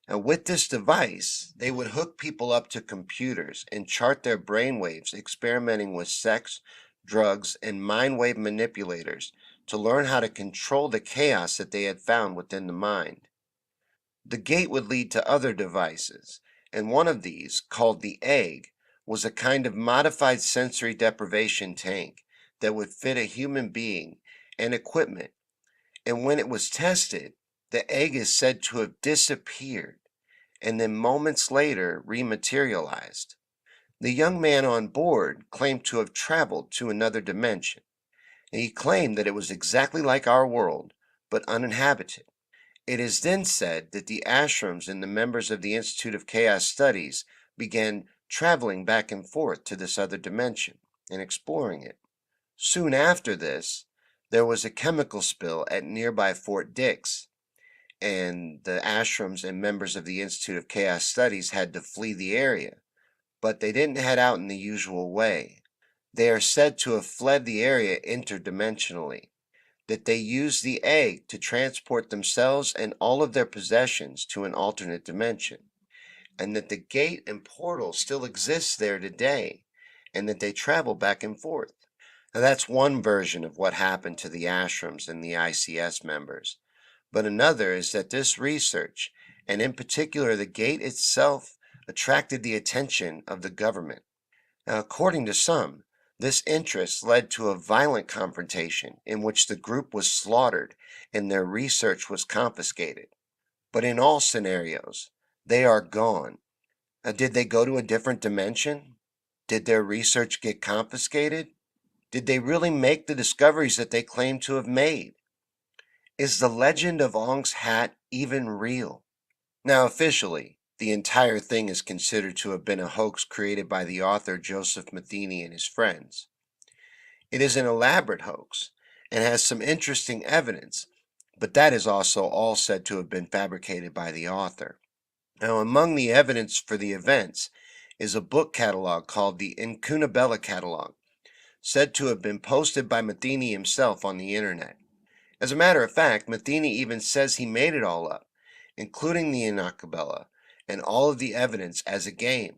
And with this device, they would hook people up to computers and chart their brainwaves, experimenting with sex, drugs, and mind wave manipulators to learn how to control the chaos that they had found within the mind. The gate would lead to other devices, and one of these, called the egg, was a kind of modified sensory deprivation tank that would fit a human being and equipment. And when it was tested, the egg is said to have disappeared and then moments later rematerialized. The young man on board claimed to have traveled to another dimension. He claimed that it was exactly like our world, but uninhabited. It is then said that the ashrams and the members of the Institute of Chaos Studies began traveling back and forth to this other dimension and exploring it. Soon after this, there was a chemical spill at nearby Fort Dix, and the ashrams and members of the Institute of Chaos Studies had to flee the area, but they didn't head out in the usual way. They are said to have fled the area interdimensionally, that they used the egg to transport themselves and all of their possessions to an alternate dimension, and that the gate and portal still exists there today, and that they travel back and forth. Now, that's one version of what happened to the ashrams and the ICS members. But another is that this research, and in particular the gate itself, attracted the attention of the government. Now, according to some, this interest led to a violent confrontation in which the group was slaughtered and their research was confiscated. But in all scenarios, they are gone. Did they go to a different dimension? Did their research get confiscated? Did they really make the discoveries that they claim to have made? Is the legend of Ong's hat even real? Now, officially, the entire thing is considered to have been a hoax created by the author Joseph Matheny and his friends. It is an elaborate hoax and has some interesting evidence, but that is also all said to have been fabricated by the author. Now, among the evidence for the events is a book catalog called the Incunabella Catalog, said to have been posted by Matheny himself on the internet. As a matter of fact, Matheny even says he made it all up, including the Incunabella and all of the evidence as a game.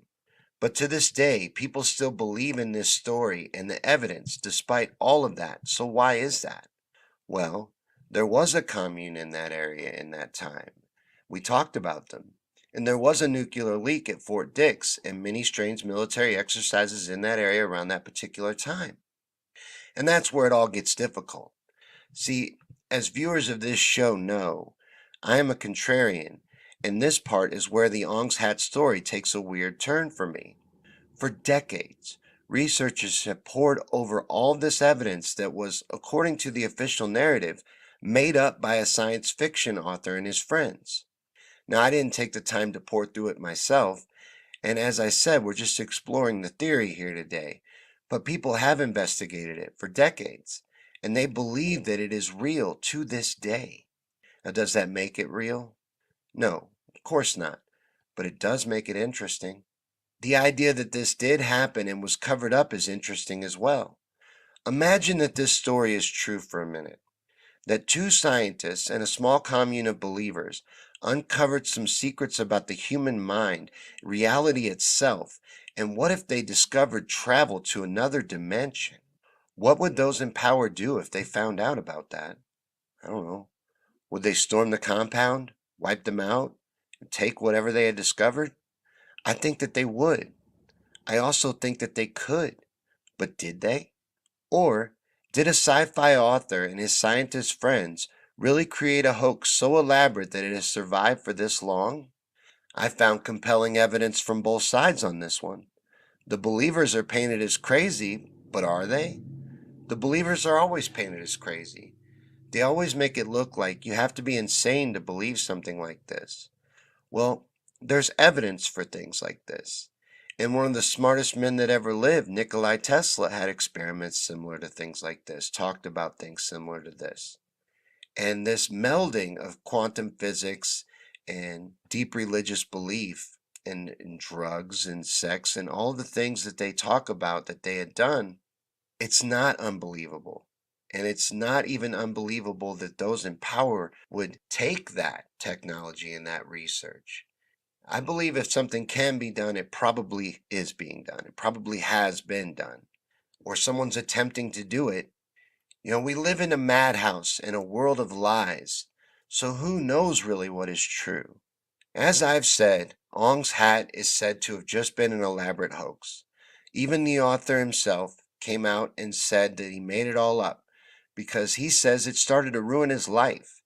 But to this day, people still believe in this story and the evidence despite all of that. So why is that? Well, there was a commune in that area in that time. We talked about them. And there was a nuclear leak at Fort Dix and many strange military exercises in that area around that particular time. And that's where it all gets difficult. See, as viewers of this show know, I am a contrarian, and this part is where the Ong's Hat story takes a weird turn for me. For decades, researchers have pored over all this evidence that was, according to the official narrative, made up by a science fiction author and his friends. Now, I didn't take the time to pore through it myself, and as I said, we're just exploring the theory here today. But people have investigated it for decades, and they believe that it is real to this day. Now, does that make it real? No, of course not, but it does make it interesting. The idea that this did happen and was covered up is interesting as well. Imagine that this story is true for a minute, that two scientists and a small commune of believers uncovered some secrets about the human mind, reality itself, and what if they discovered travel to another dimension? What would those in power do if they found out about that? I don't know. Would they storm the compound, wipe them out, and take whatever they had discovered? I think that they would. I also think that they could. But did they? Or did a sci-fi author and his scientist friends really create a hoax so elaborate that it has survived for this long? I found compelling evidence from both sides on this one. The believers are painted as crazy, but are they? The believers are always painted as crazy. They always make it look like you have to be insane to believe something like this. Well, there's evidence for things like this. And one of the smartest men that ever lived, Nikola Tesla, had experiments similar to things like this, talked about things similar to this. And this melding of quantum physics and deep religious belief and drugs and sex and all the things that they talk about that they had done, it's not unbelievable. And it's not even unbelievable that those in power would take that technology and that research I believe if something can be done, it probably is being done. It probably has been done, or someone's attempting to do it. We live in a madhouse in a world of lies. So who knows really what is true? As I've said, Ong's hat is said to have just been an elaborate hoax. Even the author himself came out and said that he made it all up because he says it started to ruin his life.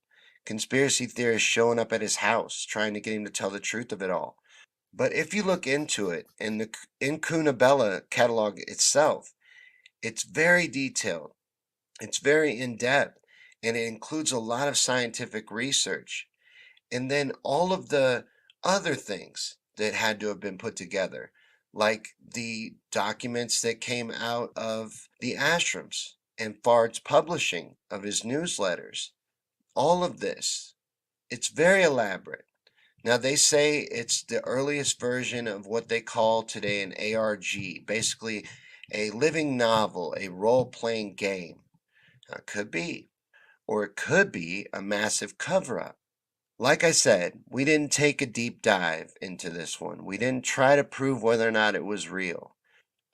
Conspiracy theorists showing up at his house trying to get him to tell the truth of it all. But if you look into it in the Incunabella catalog itself, it's very detailed, it's very in depth, and it includes a lot of scientific research. And then all of the other things that had to have been put together, like the documents that came out of the ashrams and Fard's publishing of his newsletters, all of this, it's very elaborate. Now, they say it's the earliest version of what they call today an ARG, basically a living novel, a role playing game. Now, it could be, or it could be a massive cover up. Like I said, we didn't take a deep dive into this one. We didn't try to prove whether or not it was real.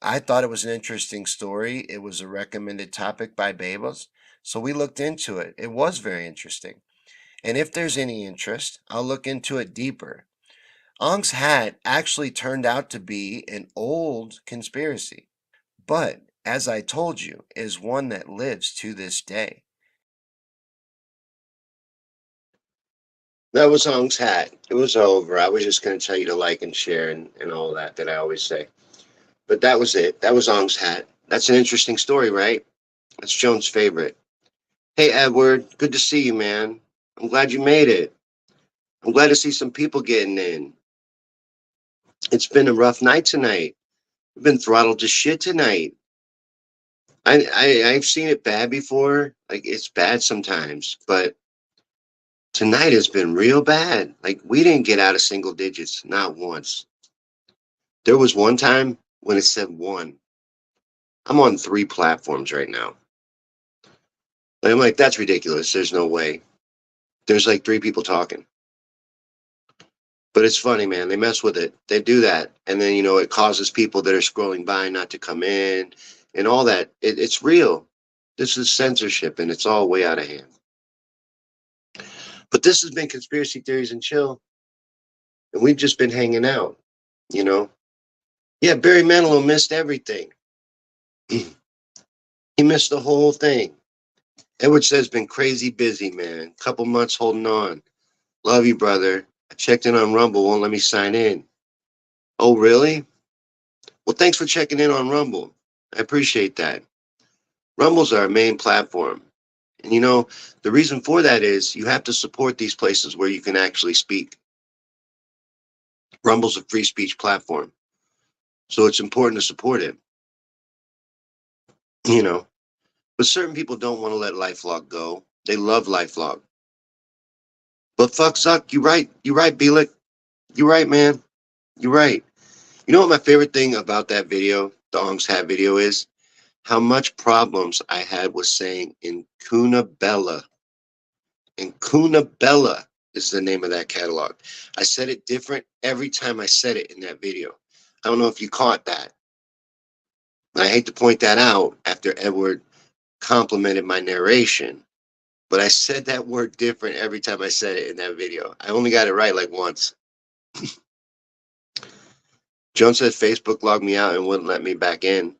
I thought it was an interesting story. It was a recommended topic by Babels, so we looked into it. It was very interesting. And if there's any interest, I'll look into it deeper. Ong's hat actually turned out to be an old conspiracy, but as I told you, is one that lives to this day. That was Hong's hat. It was over. I was just going to tell you to like and share and all that I always say. But that was it. That was Hong's hat. That's an interesting story, right? That's Joan's favorite. Hey, Edward. Good to see you, man. I'm glad you made it. I'm glad to see some people getting in. It's been a rough night tonight. We've been throttled to shit tonight. I've seen it bad before. Like, it's bad sometimes, but tonight has been real bad. Like, we didn't get out of single digits, not once. There was one time when it said one. I'm on 3 platforms right now. And I'm like, that's ridiculous. There's no way. There's like 3 people talking. But it's funny, man. They mess with it. They do that. And then, it causes people that are scrolling by not to come in and all that. It's real. This is censorship and it's all way out of hand. But this has been Conspiracy Theories and Chill. And we've just been hanging out, you know? Yeah, Barry Manilow missed everything. He missed the whole thing. Edward says been crazy busy, man. Couple months holding on. Love you, brother. I checked in on Rumble, won't let me sign in. Oh, really? Well, thanks for checking in on Rumble. I appreciate that. Rumble's our main platform. And the reason for that is you have to support these places where you can actually speak. Rumble's a free speech platform. So it's important to support it. you know. But certain people don't want to let LifeLog go. They love LifeLog. But fuck Zuck, you right. You right, Bielik. You right, man. You right. You know what my favorite thing about that video, the Ong's Hat video, is? How much problems I had with saying Incunabella. Incunabella is the name of that catalog. I said it different every time I said it in that video. I don't know if you caught that. And I hate to point that out after Edward complimented my narration, but I said that word different every time I said it in that video. I only got it right like once. Joan said Facebook logged me out and wouldn't let me back in.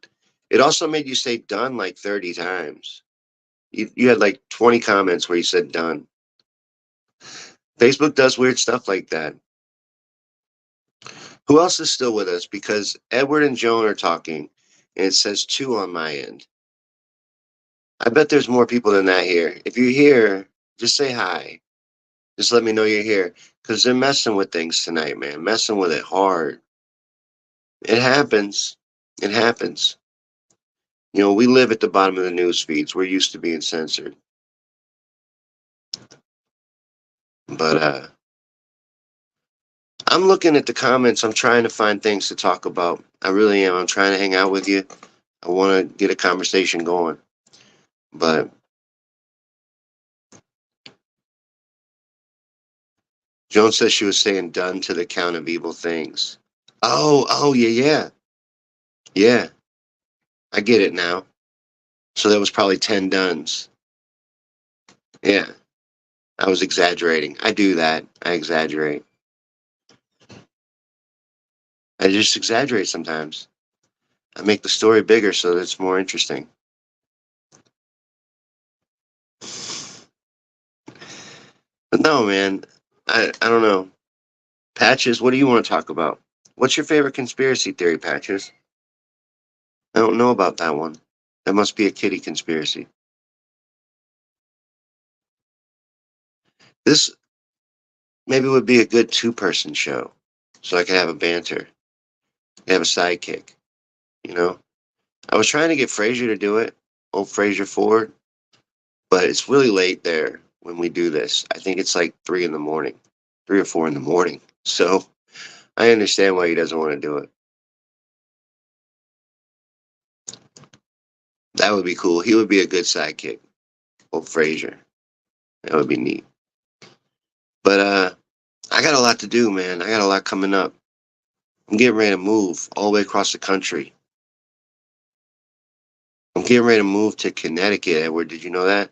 It also made you say done like 30 times. You had like 20 comments where you said done. Facebook does weird stuff like that. Who else is still with us? Because Edward and Joan are talking, and it says 2 on my end. I bet there's more people than that here. If you're here, just say hi. Just let me know you're here. Because they're messing with things tonight, man. Messing with it hard. It happens. It happens. We live at the bottom of the news feeds. We're used to being censored. But I'm looking at the comments. I'm trying to find things to talk about. I really am. I'm trying to hang out with you. I want to get a conversation going. But Joan says she was saying done to the count of evil things. Oh, yeah, yeah. Yeah, I get it now. So that was probably 10 duns. Yeah, I was exaggerating. I do that. I exaggerate. I just exaggerate sometimes. I make the story bigger so that it's more interesting. But no, man, I don't know. Patches, what do you want to talk about? What's your favorite conspiracy theory, Patches? I don't know about that one. That must be a kitty conspiracy. This maybe would be a good two-person show. So I could have a banter, have a sidekick, you know? I was trying to get Frazier to do it, old Frazier Ford, but it's really late there when we do this. I think it's like 3 in the morning, 3 or 4 in the morning. So I understand why he doesn't want to do it. That would be cool. He would be a good sidekick, old Frazier. That would be neat. But I got a lot to do, man. I got a lot coming up. I'm getting ready to move all the way across the country. I'm getting ready to move to Connecticut, Edward. Did you know that?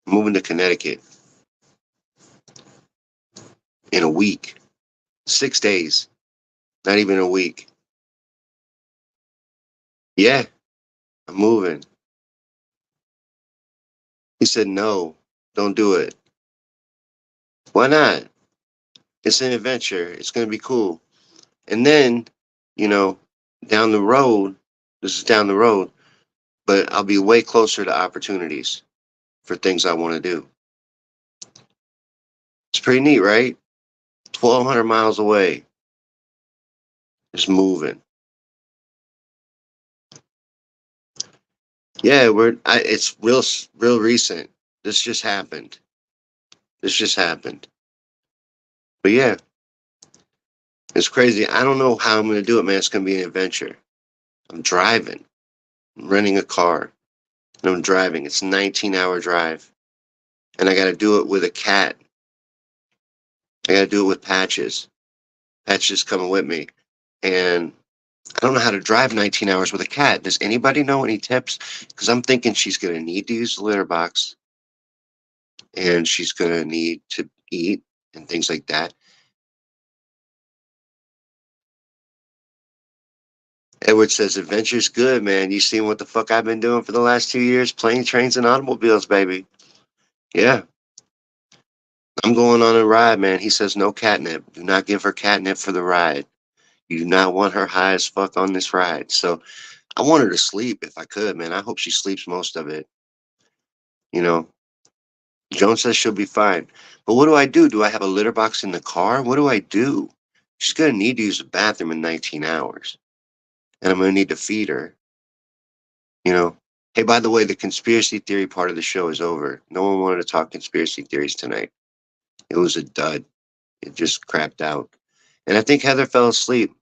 I'm moving to Connecticut in a week. 6 days. Not even a week. Yeah, I'm moving. He said, no, don't do it. Why not? It's an adventure. It's going to be cool. And then, you know, down the road, this is down the road, but I'll be way closer to opportunities for things I want to do. It's pretty neat, right? 1,200 miles away. Just moving. Yeah, it's real recent. This just happened. This just happened. But yeah, it's crazy. I don't know how I'm going to do it, man. It's going to be an adventure. I'm driving. I'm renting a car. And I'm driving. It's a 19-hour drive. And I got to do it with a cat. I got to do it with Patches. Patches coming with me. And I don't know how to drive 19 hours with a cat. Does anybody know any tips? Because I'm thinking she's going to need to use the litter box. And she's going to need to eat and things like that. Edward says, adventure's good, man. You seen what the fuck I've been doing for the last 2 years? Planes, trains, and automobiles, baby. Yeah. I'm going on a ride, man. He says, no catnip. Do not give her catnip for the ride. You do not want her high as fuck on this ride. So I want her to sleep if I could, man. I hope she sleeps most of it. You know, Joan says she'll be fine. But what do I do? Do I have a litter box in the car? What do I do? She's going to need to use the bathroom in 19 hours. And I'm going to need to feed her. You know, hey, by the way, the conspiracy theory part of the show is over. No one wanted to talk conspiracy theories tonight. It was a dud. It just crapped out. And I think Heather fell asleep.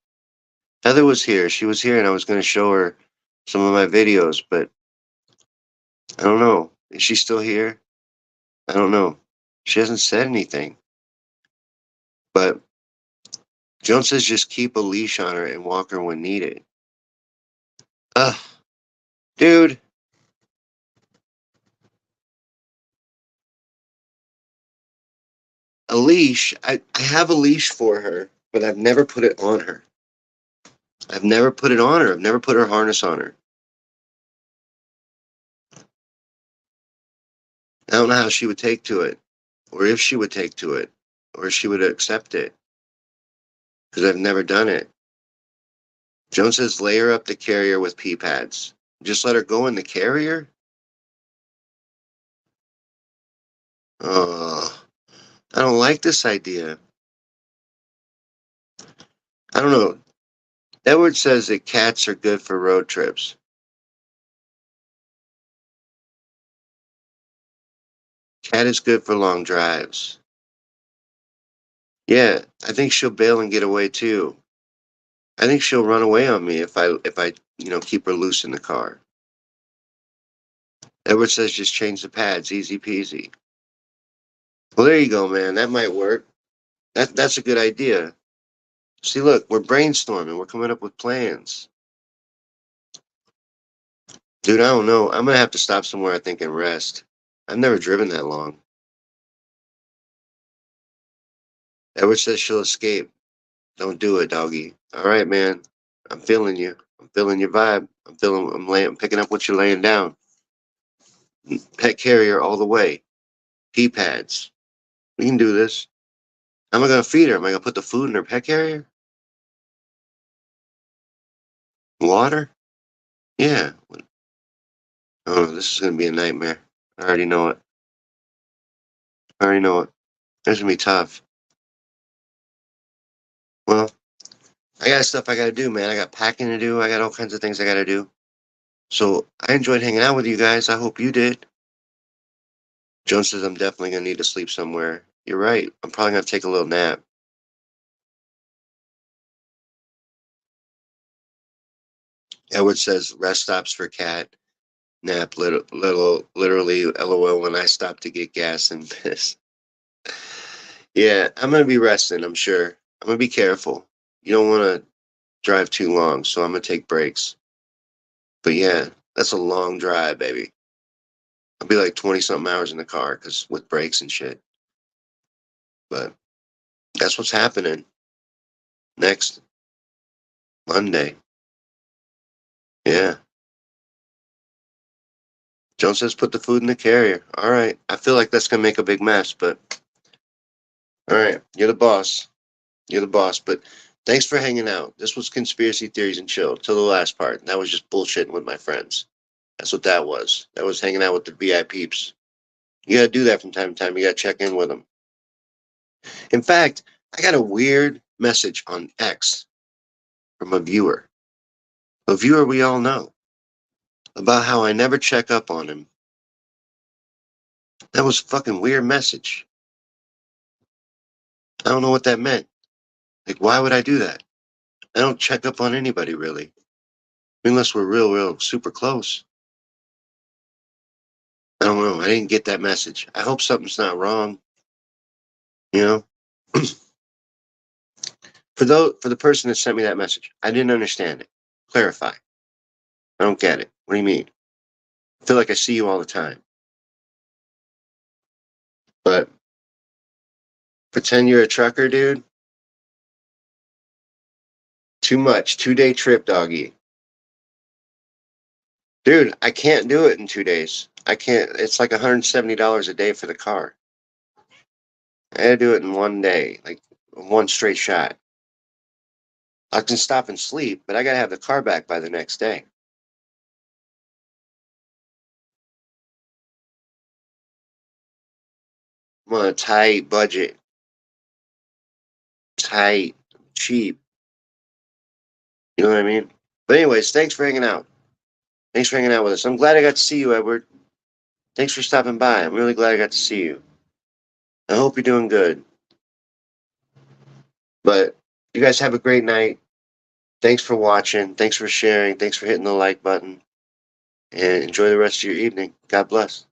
Heather was here. She was here, and I was going to show her some of my videos, but I don't know. Is she still here? I don't know. She hasn't said anything. But Joan says just keep a leash on her and walk her when needed. Ugh, dude. A leash. I have a leash for her, but I've never put it on her. I've never put it on her. I've never put her harness on her. I don't know how she would take to it, or if she would take to it, or if she would accept it, because I've never done it. Joan says layer up the carrier with pee pads. Just let her go in the carrier? Oh, I don't like this idea. I don't know. Edward says that cats are good for road trips. Cat is good for long drives. Yeah, I think she'll bail and get away too. I think she'll run away on me if I keep her loose in the car. Edward says just change the pads, easy peasy. Well, there you go, man. That might work. That's a good idea. See, look, we're brainstorming. We're coming up with plans. Dude, I don't know. I'm gonna have to stop somewhere, I think, and rest. I've never driven that long. Edward says she'll escape. Don't do it, doggy. All right, man. I'm feeling you. I'm feeling your vibe. I'm picking up what you're laying down. Pet carrier all the way. Pee pads. We can do this. How am I gonna feed her? Am I gonna put the food in her pet carrier? Water? Yeah. Oh, this is gonna be a nightmare. I already know it. I already know it. It's gonna be tough. Well, I got stuff I gotta do, man. I got packing to do. I got all kinds of things I gotta do. So I enjoyed hanging out with you guys. I hope you did. Joan says I'm definitely gonna need to sleep somewhere. You're right. I'm probably gonna take a little nap. Edward says rest stops for cat. Nap literally LOL when I stop to get gas and piss. Yeah, I'm gonna be resting, I'm sure. I'm gonna be careful. You don't wanna drive too long, so I'm gonna take breaks. But yeah, that's a long drive, baby. I'll be like 20 something hours in the car because with brakes and shit. But that's what's happening next Monday. Yeah. Joan says put the food in the carrier. All right. I feel like that's gonna make a big mess, but all right. You're the boss. You're the boss. But thanks for hanging out. This was conspiracy theories and chill till the last part. That was just bullshitting with my friends. That's what that was. That was hanging out with the VI peeps. You gotta do that from time to time. You gotta check in with them. In fact, I got a weird message on X from a viewer we all know, about how I never check up on him. That was a fucking weird message. I don't know what that meant. Like, why would I do that? I don't check up on anybody really, unless we're real super close. I don't know. I didn't get that message. I hope something's not wrong. You know, for the person that sent me that message, I didn't understand it. Clarify. I don't get it. What do you mean? I feel like I see you all the time, but pretend you're a trucker, dude. Too much. 2 day trip, doggy. Dude, I can't do it in 2 days. I can't. It's like $170 a day for the car. I had to do it in one day, like one straight shot. I can stop and sleep, but I gotta have the car back by the next day. I'm on a tight budget, tight, cheap. You know what I mean? But anyways, thanks for hanging out. Thanks for hanging out with us. I'm glad I got to see you, Edward. Thanks for stopping by. I'm really glad I got to see you. I hope you're doing good. But you guys have a great night. Thanks for watching. Thanks for sharing. Thanks for hitting the like button. And enjoy the rest of your evening. God bless.